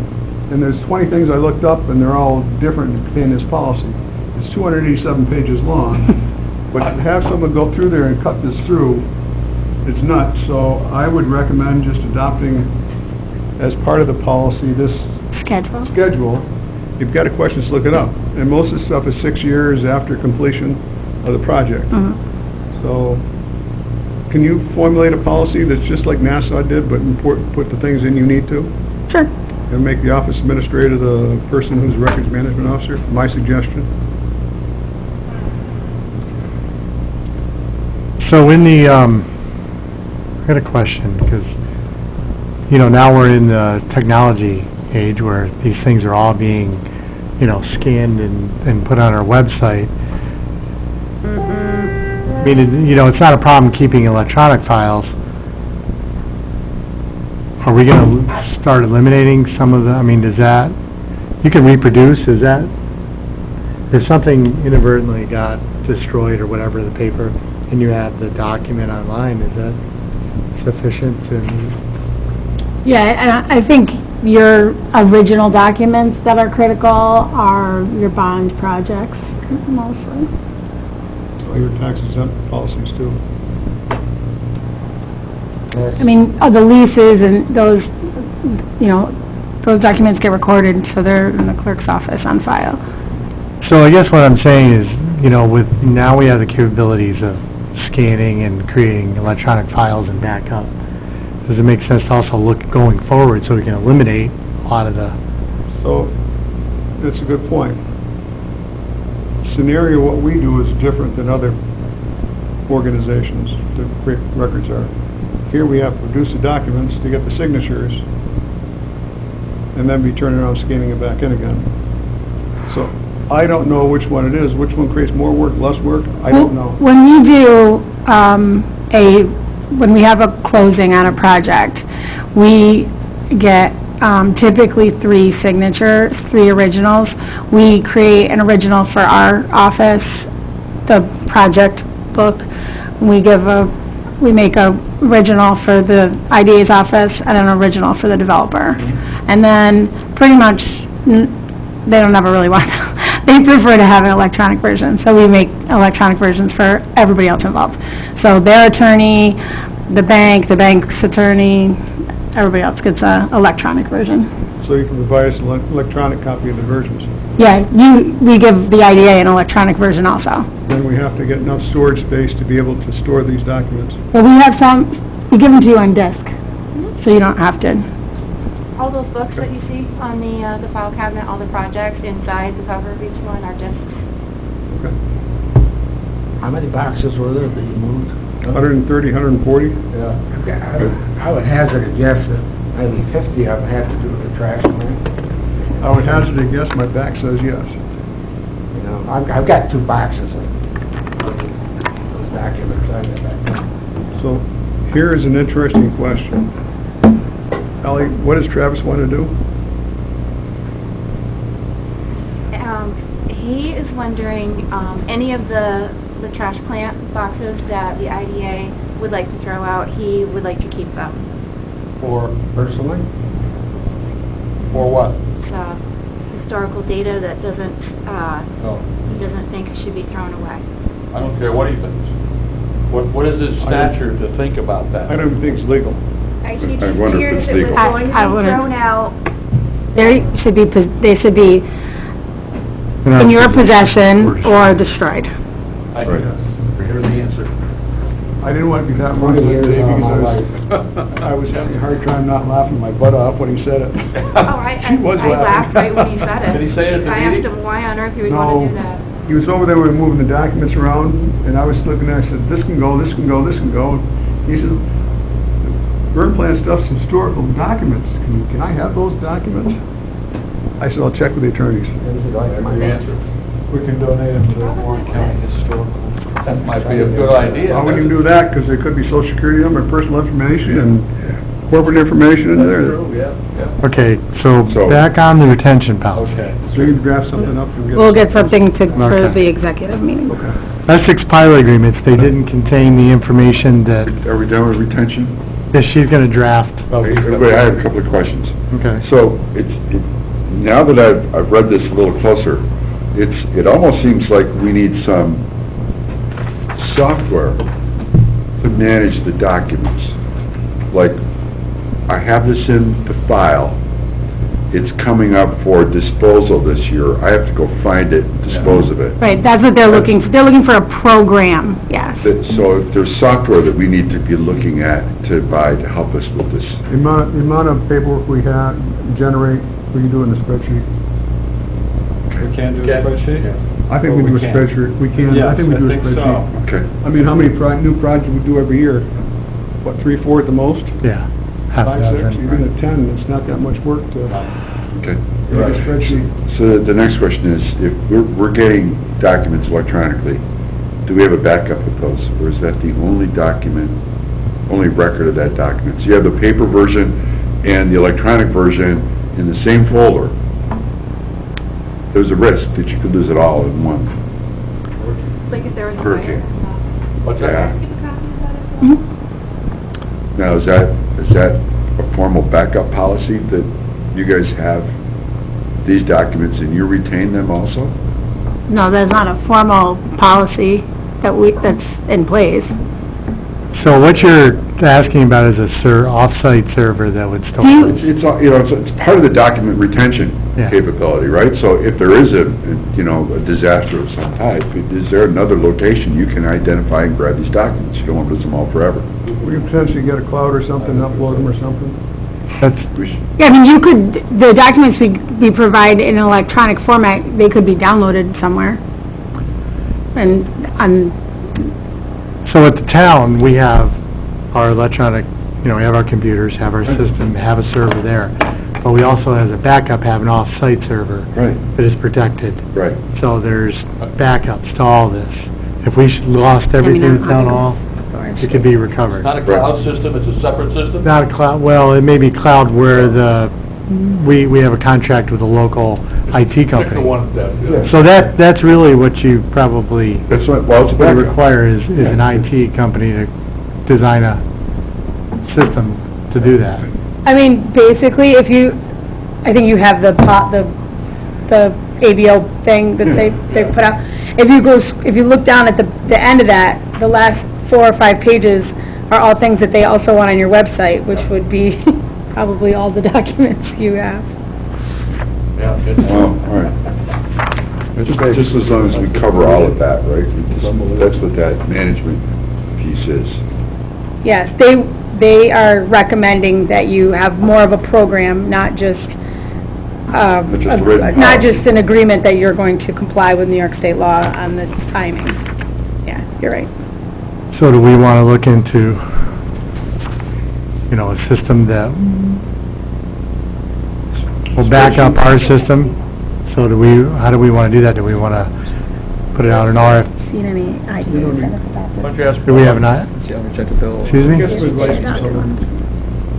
F: and there's 20 things I looked up, and they're all different in this policy. It's 287 pages long, but to have someone go through there and cut this through, it's nuts. So I would recommend just adopting, as part of the policy, this schedule. If you've got a question, just look it up. And most of the stuff is 6 years after completion of the project. So, can you formulate a policy that's just like Nassau did, but put the things in you need to?
B: Sure.
F: And make the office administrator the person who's records management officer? My suggestion.
C: So in the, I got a question, because, now we're in the technology age where these things are all being, scanned and put on our website. I mean, it's not a problem keeping electronic files. Are we going to start eliminating some of the, you can reproduce, if something inadvertently got destroyed or whatever, the paper, and you have the document online, is that sufficient to?
B: Yeah, and I think your original documents that are critical are your bond projects, mostly.
F: All your tax exempt policies too.
B: I mean, the leases and those, those documents get recorded, so they're in the clerk's office on file.
C: So I guess what I'm saying is, now we have the capabilities of scanning and creating electronic files and backup. Does it make sense to also look going forward so we can eliminate a lot of the...
F: So, that's a good point. Scenario, what we do is different than other organizations that create records are. Here we have to produce the documents to get the signatures, and then be turning around scanning it back in again. So, I don't know which one it is. Which one creates more work, less work? I don't know.
B: When we do, when we have a closing on a project, we get typically 3 signatures, 3 originals. We create an original for our office, the project book. We make a original for the IDA's office and an original for the developer. And then pretty much they don't ever really want they prefer to have an electronic version, so we make electronic versions for everybody else involved. So their attorney, the bank's attorney, everybody else gets an electronic version.
F: So you can provide us an electronic copy of the versions.
B: Yeah, we give the IDA an electronic version also.
F: Then we have to get enough storage space to be able to store these documents.
B: But we have we give them to you on disk, so you don't have to.
D: All those books that you see on the file cabinet, all the projects inside the cover of each one are discs.
F: Okay.
A: How many boxes were there that you moved?
F: 130, 140?
A: Yeah. I would hazard a guess that maybe 50 of them had to do with the trash man.
F: I would hazard a guess, my back says yes.
A: You know, I've got 2 boxes of those documents I got back there.
F: So, here is an interesting question. Ally, what does Travis want to do?
D: He is wondering, any of the trash plant boxes that the IDA would like to throw out, he would like to keep them.
A: For personally? For what?
D: It's historical data that doesn't,
G: No,
D: he doesn't think it should be thrown away.
G: I don't care what he thinks. What is his stature to think about that?
F: I don't even think it's legal.
D: He
H: I
D: just
H: wonder if
D: feared
H: it's
D: if it was
H: legal.
D: going to
B: I
D: be
B: wouldn't-
D: thrown out.
B: They should be in your possession or destroyed.
G: I
H: Right.
G: here's the answer.
F: I didn't want to be that
A: 20
F: one
A: years
F: day
A: of my
F: because I was having a hard time not laughing my butt off when he said it.
D: Oh,
F: He was
D: I laughed right when he said it.
G: Did he say it at the
D: I asked
G: meeting?
D: him why on earth he would
F: No.
D: want to do that.
F: He was over there, we were moving the documents around, and I was looking at it, I said, this can go, this can go, this can go. He said, burn plan stuff's historical documents. Can I have those documents? I said, I'll check with the attorneys.
G: Good answer.
F: We can donate them to the
G: Warren County Historical. That might be a good idea.
F: Well, we can do that, because there could be social security number, personal information, and corporate information in there.
G: Yeah.
C: Okay, so back on the retention policy.
G: Okay.
F: So you can draft something up and get...
B: We'll get something for
C: Okay.
B: the executive meeting.
F: Okay.
C: Essex pilot agreements, they didn't contain the information that
H: Are we done with retention?
C: she's going to draft.
H: Wait, I have a couple of questions.
C: Okay.
H: So, now that I've read this a little closer, it almost seems like we need some software to manage the documents. Like, I have this in the file, it's coming up for disposal this year, I have to go find it, dispose of it.
B: Right, that's what they're looking for. They're looking for a program, yes.
H: So if there's software that we need to be looking at to buy to help us with this,
F: The amount of paperwork we have, generate, we can do in the spreadsheet.
E: We can't do a spreadsheet?
F: I think
E: Oh,
F: we do a
E: we can.
F: spreadsheet. We can, I
E: Yes,
F: think we do a
E: I think so.
F: spreadsheet.
H: okay?
F: I mean, how many new projects we do every year? What, 3, 4 at the most?
C: Yeah. half a
F: 5, 6,
C: dozen,
F: even
C: right.
F: at 10, it's not that much work to
H: Okay.
F: make a spreadsheet.
H: So the next question is, if we're getting documents electronically, do we have a backup of those? Or is that the only document, only record of that document? So you have the paper version and the electronic version in the same folder. There's a risk that you could lose it all in one.
D: Like if there was a
H: Hurricane.
D: fire.
G: What's
H: Yeah.
G: that?
D: Keep a copy of that as well?
B: Mhm.
H: Now, is that a formal backup policy that you guys have these documents and you retain them also?
B: No, that's not a formal policy that's in place.
C: So what you're asking about is a off-site server that would store
B: Do
C: it.
H: It's, you know, it's part of the document retention
C: Yeah.
H: capability, right? So if there is a disaster of some type, is there another location you can identify and grab these documents? You don't want to lose them all forever.
F: We could potentially get a cloud or something, upload them or something.
C: That's,
H: We should-
B: Yeah, I mean, you could, the documents we provide in an electronic format, they could be downloaded somewhere. And,
C: so at the town, we have our electronic, we have our computers, have our system, have a server there. But we also, as a backup, have an off-site server
H: Right,
C: that is protected.
H: right.
C: So there's backups to all this. If we lost everything at Town Hall, it could be recovered.
G: Not a cloud system, it's a separate system?
C: Not a cloud, well, it may be cloud where we have a contract with a local IT
G: Pick the
C: company.
G: one that, yeah.
C: So that's really what you probably
H: That's what, well, it's a
C: what you
H: backup.
C: require is an IT company to design a system to do that.
B: I mean, basically, I think you have the ABO thing that they put out. If you look down at the end of that, the last 4 or 5 pages are all things that they also want on your website, which would be probably all the documents you have.
G: Yeah,
H: Well, all right. Just as long as we cover all of that, right? That's what that management piece is.
B: Yes, they are recommending that you have more of a program, not just
H: written
B: not
H: policy.
B: just an agreement that you're going to comply with New York State law on the timing. Yeah, you're right.
C: So do we want to look into, a system that will back up our system? So how do we want to do that? Do we want to put it out in RF?
B: Seen any ideas about
G: Why don't
B: this?
G: you ask?
C: Do we have an I?
I: Check the bill.
C: Excuse me?
F: I guess we'd like to someone.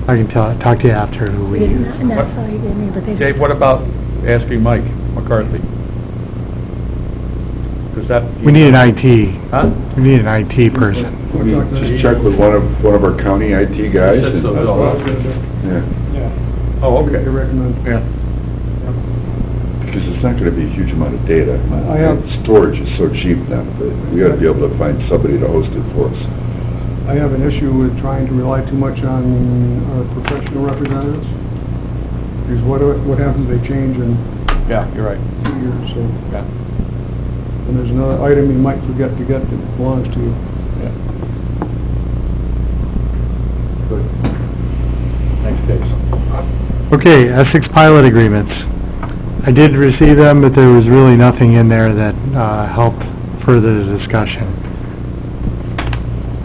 C: I can talk to you after who we use.
B: That's all he gave me, but they...
G: Dave, what about asking Mike McCarthy? Does that...
C: We need an IT.
G: Huh?
C: We need an IT person.
H: We just check with one of our county IT guys
G: That's
H: and,
G: so-
F: That's what I was gonna do.
H: yeah,
G: Oh, okay.
F: You recommend.
G: Yeah.
H: because it's not gonna be a huge amount of data.
F: I have-
H: Storage is so cheap now, that we gotta be able to find somebody to host it for us.
F: I have an issue with trying to rely too much on our professional representatives. Because what happens, they change in
G: Yeah, you're right.
F: 2 years, so.
G: Yeah.
F: And there's another item you might forget to get that belongs to you.
G: Yeah. Good. Next case.
C: Okay, Essex pilot agreements. I did receive them, but there was really nothing in there that helped further the discussion.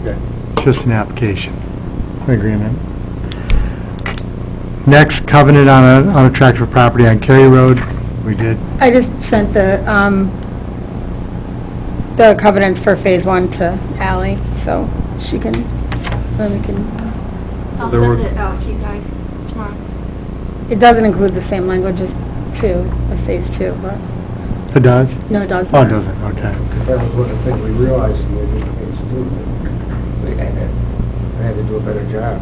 G: Okay.
C: Just an application agreement. Next, covenant on a tract of property on Cary Road. We did.
B: I just sent the covenants for Phase 1 to Ally, so she can, then we can...
D: I'll
C: There were-
D: send it out to you guys tomorrow.
B: It doesn't include the same language as Phase 2, but,
C: It does?
B: no, it doesn't.
C: Oh, it doesn't, okay.
A: That was what I think we realized when we did Phase 2. They had to do a better job.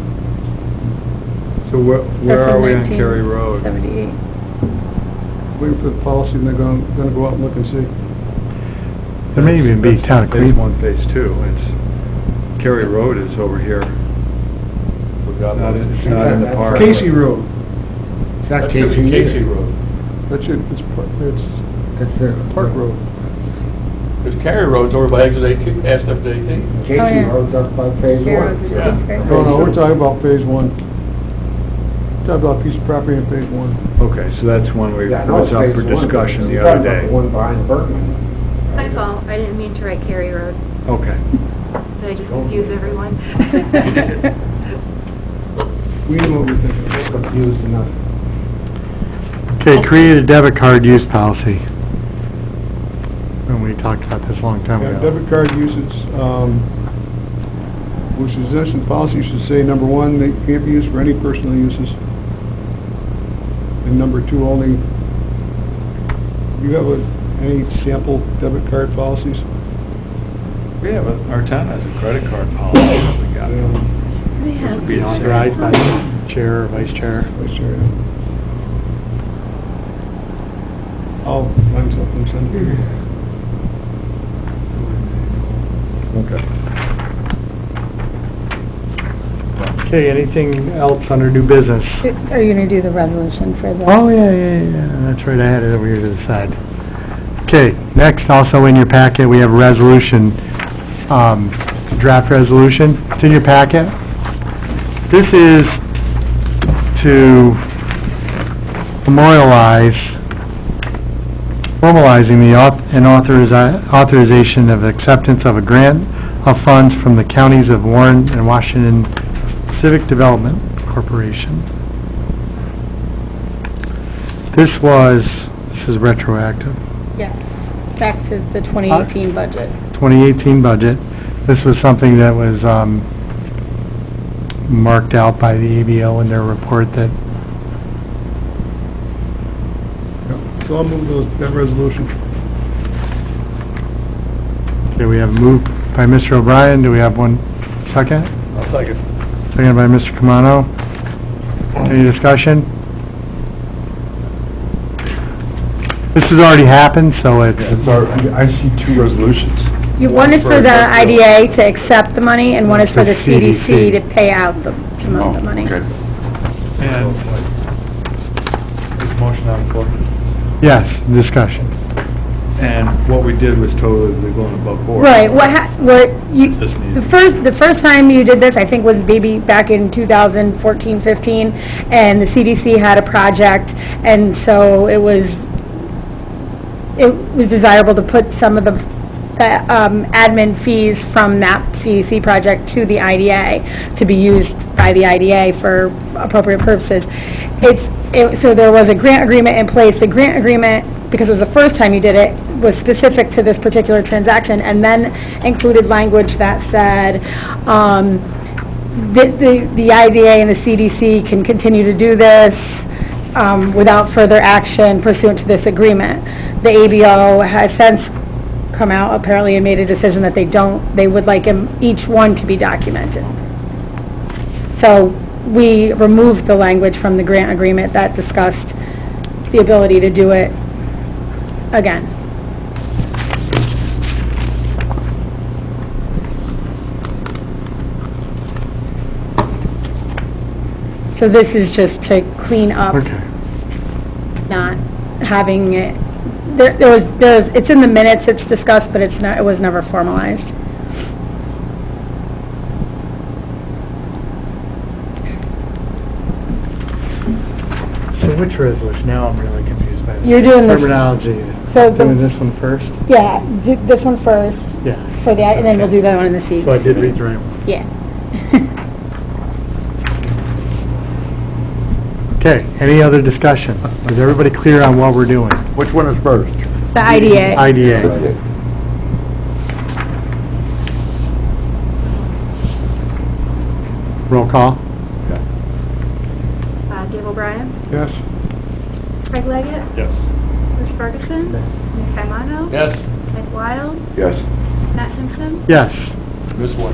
E: So where
B: That's
E: are
B: in
E: we on Cary Road?
B: 1978.
F: Waiting for the policy, and they're gonna go out and look and see.
C: There may even be town of
E: Phase
C: Cleveland.
E: 1, Phase 2, it's, Cary Road is over here. It's not in the park.
F: Casey Road.
A: It's not
G: That's
A: Casey.
G: Casey Road.
F: That's it, it's
A: That's the
F: Park Road.
G: Because Cary Road's over by exit 18, past exit 18.
A: Casey
B: Oh, yeah.
A: Road's up by Phase
B: Cary
A: 1.
B: Road's a
G: Yeah.
B: different-
F: No, we're talking about Phase 1. Talking about a piece of property in Phase 1.
E: Okay, so that's one we,
A: Yeah, I know
E: was
A: it's
E: up
A: Phase
E: for
A: 1,
E: discussion
A: but
E: the
A: you're
E: other
A: talking about
E: day.
A: the one behind Berkman.
D: My fault, I didn't mean to write Cary Road.
E: Okay.
D: Did I just confuse everyone?
F: We know what we're thinking.
A: We're confused enough.
C: Okay, create a debit card use policy. And we talked about this a long time
F: Yeah,
C: ago.
F: debit card usage, which is this, and policy should say, number 1, they can't be used for any personal uses. And number 2, only, do you have any sample debit card policies?
E: We have, our town has a credit card policy that we got.
B: They have-
C: Be authorized by the chair or vice chair.
F: Vice Chair, yeah. I'll find something, send it to you.
G: Okay.
C: Okay, anything else under new business?
B: Are you gonna do the resolution for the?
C: Oh, yeah, that's right, I had it over here to the side. Okay, next, also in your packet, we have a resolution, draft resolution. It's in your packet. This is to formalizing the authorization of acceptance of a grant of funds from the counties of Warren and Washington Civic Development Corporation. This is retroactive.
B: Yeah, back to the 2018 budget.
C: 2018 budget. This was something that was marked out by the ABO in their report that...
F: So I'll move that resolution.
C: Okay, we have a move by Mr. O'Brien. Do we have one second?
G: I'll second.
C: Second by Mr. Camano. Any discussion? This has already happened, so it's...
H: I see two resolutions.
B: One is for the IDA to accept the money, and one is for the CDC to pay out the amount of money.
H: Okay.
E: And is motion on the floor?
C: Yes, discussion.
E: And what we did was totally going above board.
B: Right,
E: Just needed-
B: the first time you did this, I think, was maybe back in 2014, 15, and the CDC had a project, and so it was desirable to put some of the admin fees from that CDC project to the IDA to be used by the IDA for appropriate purposes. So there was a grant agreement in place. The grant agreement, because it was the first time you did it, was specific to this particular transaction, and then included language that said the IDA and the CDC can continue to do this without further action pursuant to this agreement. The ABO has since come out apparently and made a decision that they would like each one to be documented. So we removed the language from the grant agreement that discussed the ability to do it again. So this is just to clean up,
C: Okay.
B: not having it, it's in the minutes, it's discussed, but it was never formalized.
C: So which resolution? Now I'm really confused by the
B: You're doing this-
C: terminology.
B: So
C: Doing this one first?
B: Yeah, do this one first,
C: Yeah.
B: for the, and then we'll do that one in the CDC.
C: So I did read the right one.
B: Yeah.
C: Okay, any other discussion? Is everybody clear on what we're doing?
H: Which one is first?
B: The IDA.
C: IDA. Roll call?
D: Dave O'Brien,
F: Yes.
D: Craig Leggett,
E: Yes.
D: Bruce Ferguson, Nick Caimano,
G: Yes,
D: Ed Wild,
H: Yes.
D: Matt Simpson.
C: Yes.
G: this one.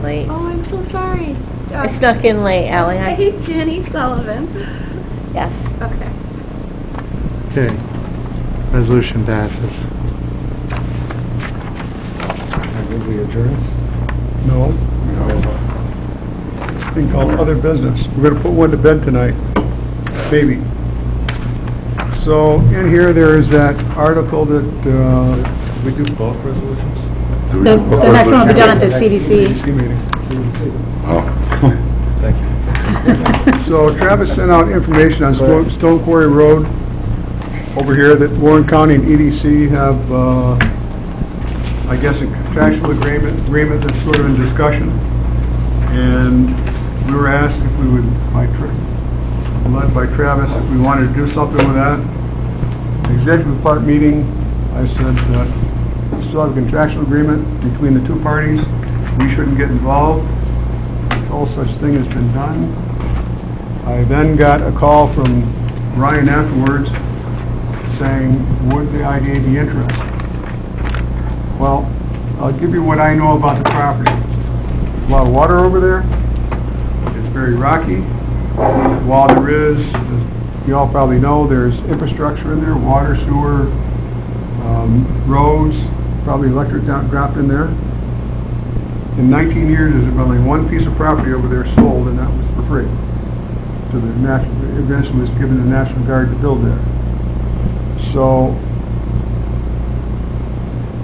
J: Late.
D: Oh, I'm so sorry.
J: I snuck in late, Ally.
D: Hey, Jenny Sullivan.
J: Yes.
D: Okay.
C: Okay. Resolution passes.
H: Will we adjourn?
F: No. Thing called other business. We're gonna put one to bed tonight. Maybe. So in here, there is that article that,
E: We do both resolutions?
H: Do we-
B: The
H: what
B: next one will be done at the
H: resolution?
B: CDC.
F: meeting.
H: Oh.
E: Thank you.
F: So Travis sent out information on Stone Quarry Road over here that Warren County and EDC have, I guess, a contractual agreement that's sort of in discussion. And we were asked if we would, led by Travis, if we wanted to do something with that. Executive part meeting, I said that we still have a contractual agreement between the two parties. We shouldn't get involved. No such thing has been done. I then got a call from Ryan afterwards saying, would the IDA be interested? Well, I'll give you what I know about the property. A lot of water over there. It's very rocky. While there is, as you all probably know, there's infrastructure in there, water, sewer, roads, probably electric dropped in there. in 19 years, there's been only one piece of property over there sold, and that was for free. So the national, eventually was given the National Guard to build there. So,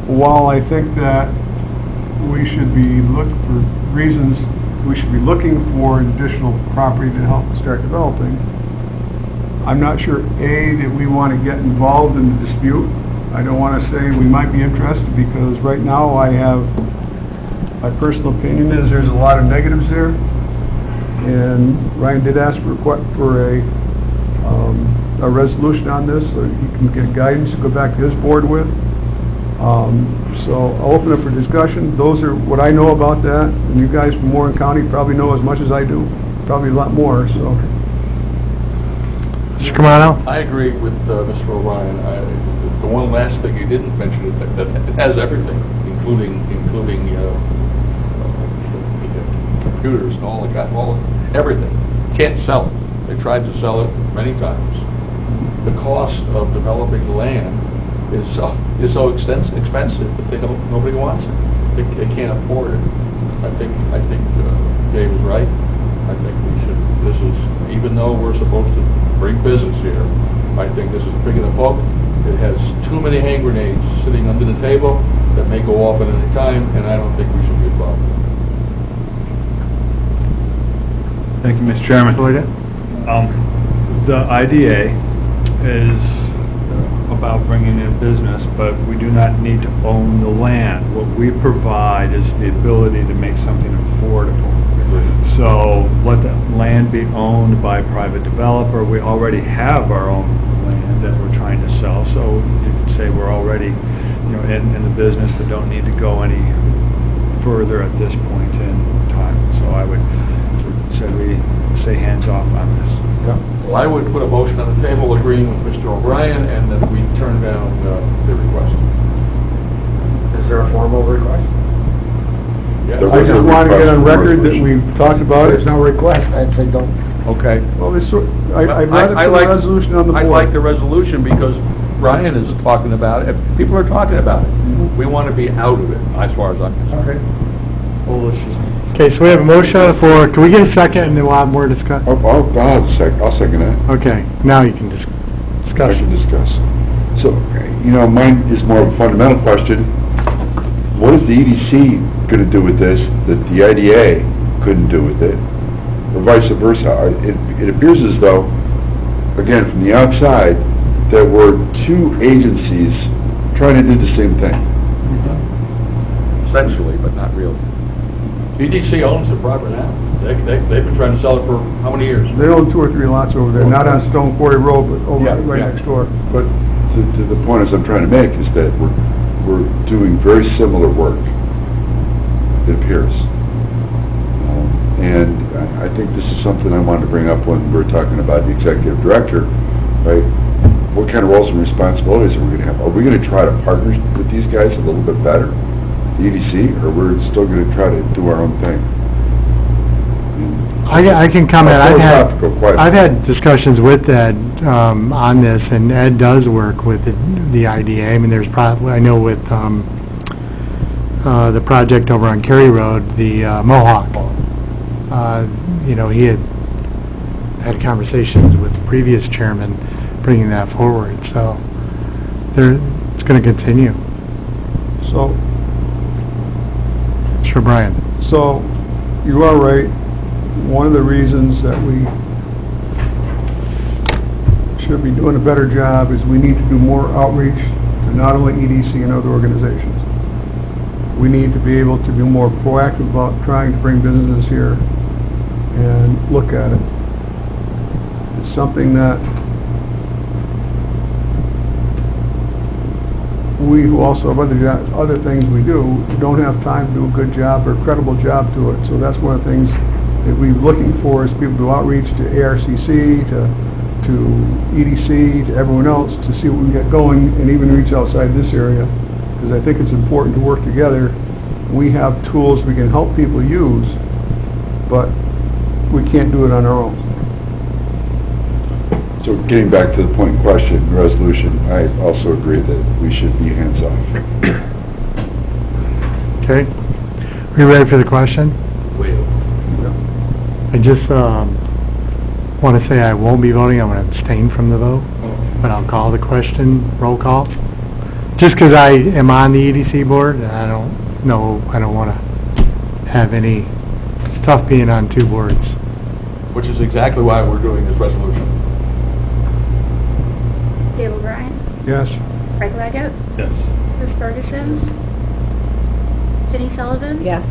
F: while I think that we should be looking for additional property to help start developing, I'm not sure, A, that we want to get involved in the dispute. I don't want to say we might be interested, because right now my personal opinion is there's a lot of negatives there. And Ryan did ask for a resolution on this, so he can get guidance to go back to his board with. So I'll open up for discussion. Those are what I know about that, and you guys from Warren County probably know as much as I do, probably a lot more, so.
C: Mr. Camano?
G: I agree with Mr. O'Brien. The one last thing you didn't mention is that it has everything, including computers and all everything. Can't sell it. They tried to sell it many times. The cost of developing land is so expensive that nobody wants it. They can't afford it. I think Dave is right. I think we should. This is, even though we're supposed to bring business here, I think this is big enough book. It has too many hand grenades sitting under the table that may go off at any time, and I don't think we should be involved.
E: Thank you, Mr. Chairman. The IDA is about bringing in business, but we do not need to own the land. What we provide is the ability to make something affordable. So let the land be owned by a private developer. We already have our own land that we're trying to sell, so you could say we're already, in the business, but don't need to go any further at this point in time. So I would say we stay hands off on this.
G: Well, I would put a motion on the table agreeing with Mr. O'Brien, and that we turn down the request.
A: Is there a formal request?
G: Yeah.
F: I just want to get on record that we've talked about
A: There's
F: it.
A: no request, I'd say don't.
G: Okay.
F: Well, I'd rather put a resolution on the board.
G: I'd like the resolution because Brian is talking about it. People are talking about it. We want to be out of it, as far as I'm concerned.
A: Okay.
G: Well, let's just...
C: Okay, so we have a motion on the floor. Can we get a second and then we'll have more discussion?
H: I'll second that.
C: Okay, now you can
H: I
C: discuss.
H: can discuss. So, mine is more of a fundamental question. What is the EDC going to do with this that the IDA couldn't do with it, or vice versa? It appears as though, again, from the outside, that we're two agencies trying to do the same thing.
G: Essentially, but not really. EDC owns the property now. They've been trying to sell it for how many years?
F: They own 2 or 3 lots over there, not on Stone Quarry Road, but over right
G: Yeah.
F: next door.
H: But to the point as I'm trying to make is that we're doing very similar work, it appears. And I think this is something I wanted to bring up when we're talking about the executive director, right? What kind of roles and responsibilities are we going to have? Are we going to try to partner with these guys a little bit better, the EDC, or we're still going to try to do our own thing?
C: I can comment.
H: Philosophical question.
C: I've had discussions with Ed on this, and Ed does work with the IDA. I mean, there's probably, I know with the project over on Cary Road, the Mohawk, he had conversations with the previous chairman bringing that forward, so it's going to continue.
F: So,
C: Sure, Brian.
F: So, you are right. One of the reasons that we should be doing a better job is we need to do more outreach to not only EDC and other organizations. We need to be able to be more proactive about trying to bring businesses here and look at it. It's something that we who also have other things we do don't have time to do a good job or a credible job to it. So that's one of the things that we're looking for is people to do outreach to ARCC, to EDC, to everyone else to see what we can get going and even reach outside this area. Because I think it's important to work together. We have tools we can help people use, but we can't do it on our own.
H: So getting back to the point in question, resolution, I also agree that we should be hands-off.
C: Okay. Are you ready for the question? I just want to say I won't be voting. I'm going to abstain from the vote, but I'll call the question. Roll call. Just because I am on the EDC board, and I don't know, I don't want to have any, it's tough being on two boards.
G: Which is exactly why we're doing this resolution.
D: Dave O'Brien,
F: Yes.
D: Craig Leggett,
E: Yes.
D: Chris Ferguson, Jenny Sullivan.
J: Yes.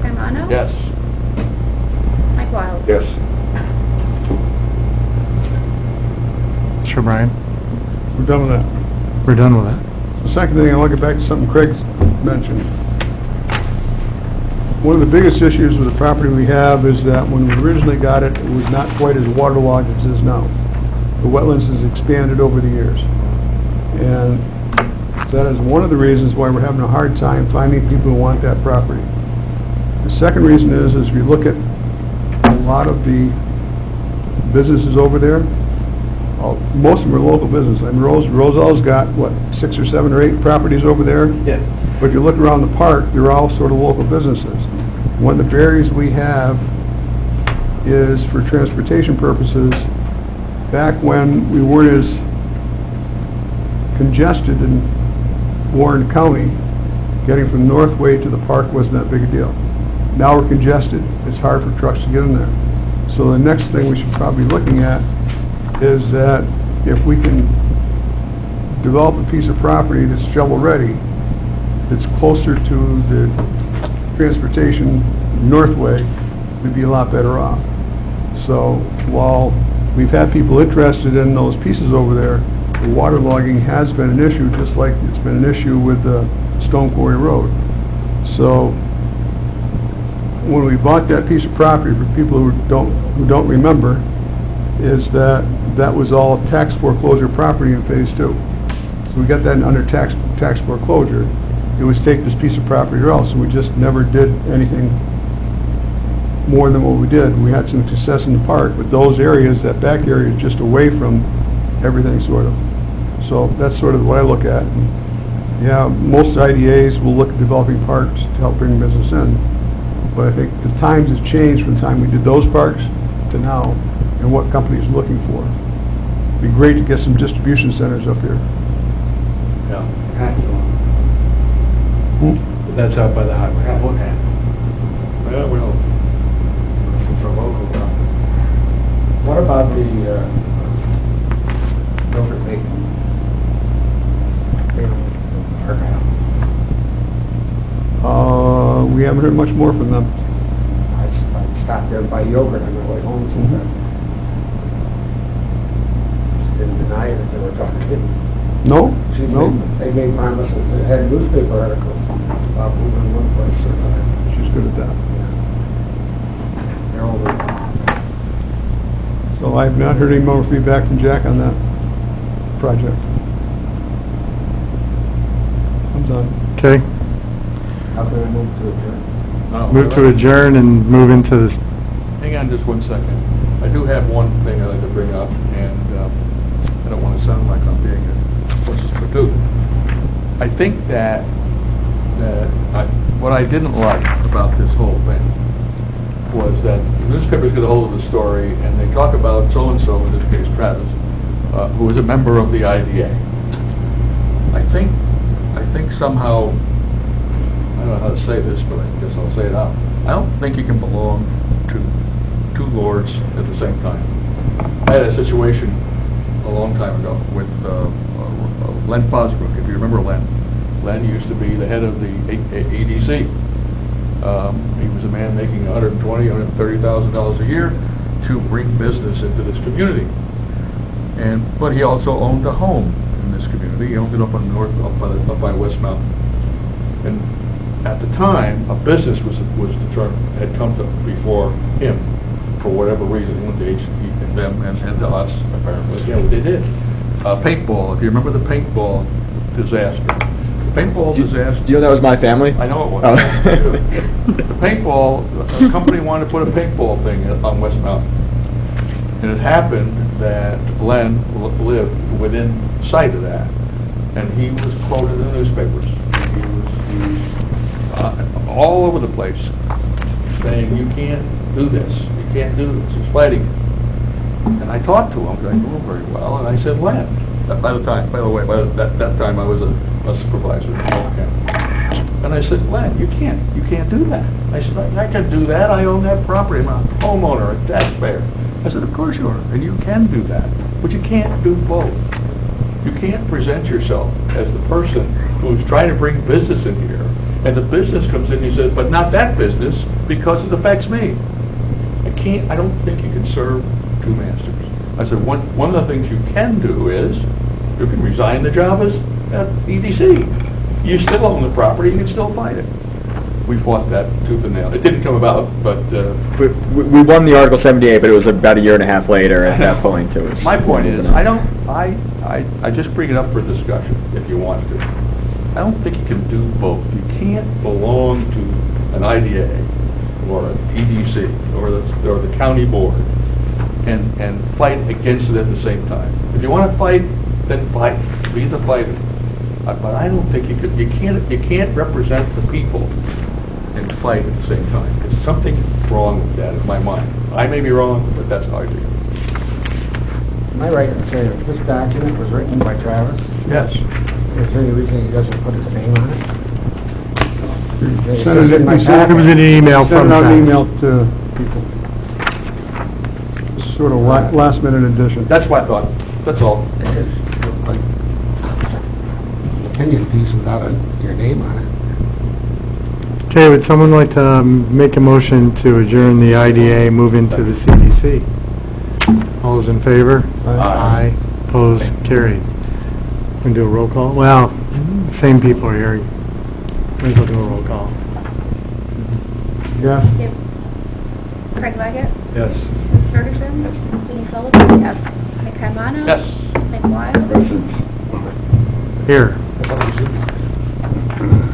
D: Pam Rano.
G: Yes.
D: Mike Wild.
H: Yes.
C: Sure, Brian?
F: We're done with that.
C: We're done with that.
F: The second thing, I want to get back to something Craig mentioned. One of the biggest issues with the property we have is that when we originally got it, it was not quite as waterlogged as it is now. The wetlands has expanded over the years. And that is one of the reasons why we're having a hard time finding people who want that property. The second reason is we look at a lot of the businesses over there. Most of them are local business. I mean, Roselle's got, what, 6 or 7 or 8 properties over there?
E: Yeah.
F: But if you look around the park, they're all sort of local businesses. One of the barriers we have is for transportation purposes, back when we weren't as congested in Warren County, getting from Northway to the park wasn't that big a deal. Now we're congested. It's hard for trucks to get in there. So the next thing we should probably be looking at is that if we can develop a piece of property that's shovel-ready, that's closer to the transportation Northway, we'd be a lot better off. So while we've had people interested in those pieces over there, the waterlogging has been an issue, just like it's been an issue with Stone Quarry Road. So when we bought that piece of property, for people who don't remember, is that was all tax foreclosure property in Phase 2. So we got that under tax foreclosure. It was take this piece of property or else, and we just never did anything more than what we did. We had some success in the park, but those areas, that back area is just away from everything, sort of. So that's sort of what I look at. And yeah, most IDAs will look at developing parks to help bring business in. But I think the times have changed from the time we did those parks to now, and what companies are looking for. It'd be great to get some distribution centers up here.
E: Yeah.
F: Hmm?
E: That's out by the highway.
G: Well, we don't. It's a local company.
A: What about the, Gilbert Lake?
F: We haven't heard much more from them.
A: I stopped there by yogurt on my way home sometimes. Didn't deny it if they were talking.
F: No?
A: See,
F: No?
A: They made promises, they had newspaper articles about moving one place or another.
F: She's good at that.
A: They're over.
F: So I've not heard any more feedback from Jack on that project. I'm done.
C: Okay,
A: How can I move to adjourn?
G: No,
C: move to adjourn and move into the,
G: Hang on just one second. I do have one thing I'd like to bring up, and I don't want to sound like I'm being a horse's pursuit. I think that what I didn't like about this whole thing was that the newspapers get a hold of the story, and they talk about so-and-so, in this case Travis, who is a member of the IDA. I think somehow, I don't know how to say this, but I guess I'll say it out. I don't think you can belong to two lords at the same time. I had a situation a long time ago with Len Fosbrook, if you remember Len. Len used to be the head of the EDC. He was a man making $120,000, $130,000 a year to bring business into this community. But he also owned a home in this community. He owned it up on up by West Mountain. And at the time, a business had come to before him for whatever reason. He went to HEP and them and to us apparently. Yeah, they did. Paintball. If you remember the paintball disaster. Paintball disaster.
I: You know that was my family?
G: I know it was.
I: Oh.
G: The paintball, a company wanted to put a paintball thing on West Mountain. And it happened that Len lived within sight of that. And he was quoted in the newspapers. He was all over the place, saying, you can't do this, you can't do this, he's fighting it. And I talked to him, because I knew him very well, and I said, Len, by the way, that time I was a supervisor in Waltham. And I said, Len, you can't do that. I said, I can do that, I own that property, I'm a homeowner, a taxpayer. I said, of course you are, and you can do that, but you can't do both. You can't present yourself as the person who's trying to bring business in here, and the business comes in and he says, but not that business, because it affects me. I don't think you can serve two masters. I said, one of the things you can do is, you can resign the job as at EDC. You still own the property, you can still fight it. We fought that tooth and nail. It didn't come about, but...
I: We won the Article 78, but it was about a year and a half later at that point. It was,
G: my point is, I just bring it up for discussion, if you want to. I don't think you can do both. You can't belong to an IDA, or an EDC, or the county board, and fight against it at the same time. If you want to fight, then fight. Be the fighter. But I don't think you could. You can't represent the people and fight at the same time. There's something wrong with that in my mind. I may be wrong, but that's how I do it.
A: Am I right in saying that this document was written by Travis?
G: Yes.
A: Is there any reason he doesn't put his name on it?
F: Send it in my
C: It was an email from
F: Send out an
C: Travis.
F: email to people. Sort of last minute addition.
G: That's what I thought. That's all.
A: It is, like, opinion piece without your name on it.
C: Okay, would someone like to make a motion to adjourn the IDA, move into the CDC? All those in favor?
A: Aye.
C: Opposed? Carried. And do a roll call? Well, same people are here. Might as well do a roll call.
F: Yeah.
D: Craig Leggett,
G: Yes.
D: Ferguson, Jenny Sullivan, yes. Nick Carmano.
G: Yes.
D: Nick Wild.
C: Here.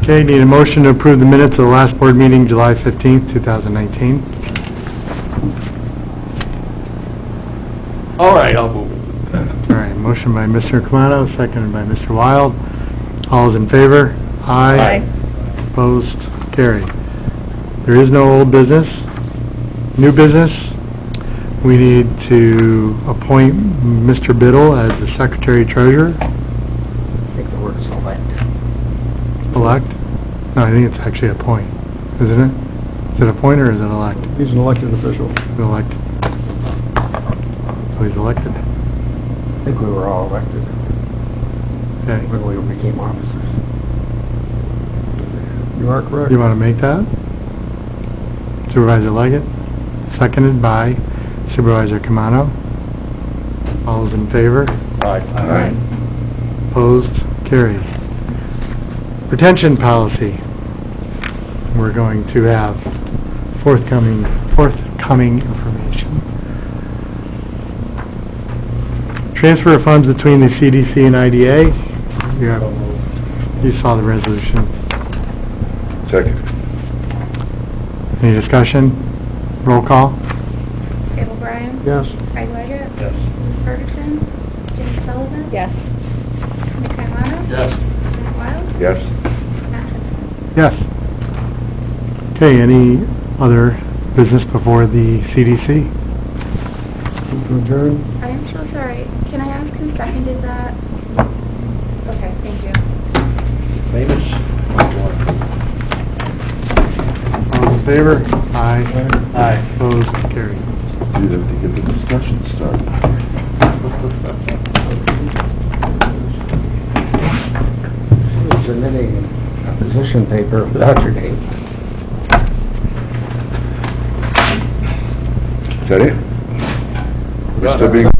C: Okay, need a motion to approve the minutes of the last board meeting, July 15th, 2019.
G: All right, I'll move it.
C: All right, motion by Mr. Camano, seconded by Mr. Wild. All those in favor? Aye. Opposed? Carried. There is no old business. New business, we need to appoint Mr. Biddle as the Secretary-Treasurer.
A: I think the word is elect.
C: Elect? No, I think it's actually appoint, isn't it? Is it appoint or is it elect?
F: He's an elected official.
C: Elect. So he's elected.
A: I think we were all elected
C: Okay.
A: when we became officers.
F: You are correct.
C: You want to make that? Supervisor Leggett, seconded by Supervisor Camano. All those in favor?
G: Aye.
C: Opposed? Carried. Retention policy. We're going to have forthcoming information. Transfer of funds between the CDC and IDA. You saw the resolution.
H: Second.
C: Any discussion? Roll call?
D: Dave O'Brien.
F: Yes.
D: Craig Leggett.
G: Yes.
D: Ferguson, Jenny Sullivan.
J: Yes.
D: Nick Carmano.
G: Yes.
D: Nick Wild.
H: Yes.
D: Matt Henson.
C: Yes. Okay, any other business before the CDC?
F: Move to adjourn.
D: I am so sorry. Can I ask who seconded that? Okay, thank you.
G: Famous.
C: All in favor? Aye.
G: Aye.
C: Opposed? Carried.
H: Do them to get the discussion started.
A: Submitting a position paper without your name.
H: Is that it?
G: Got
H: Still
G: it.
H: being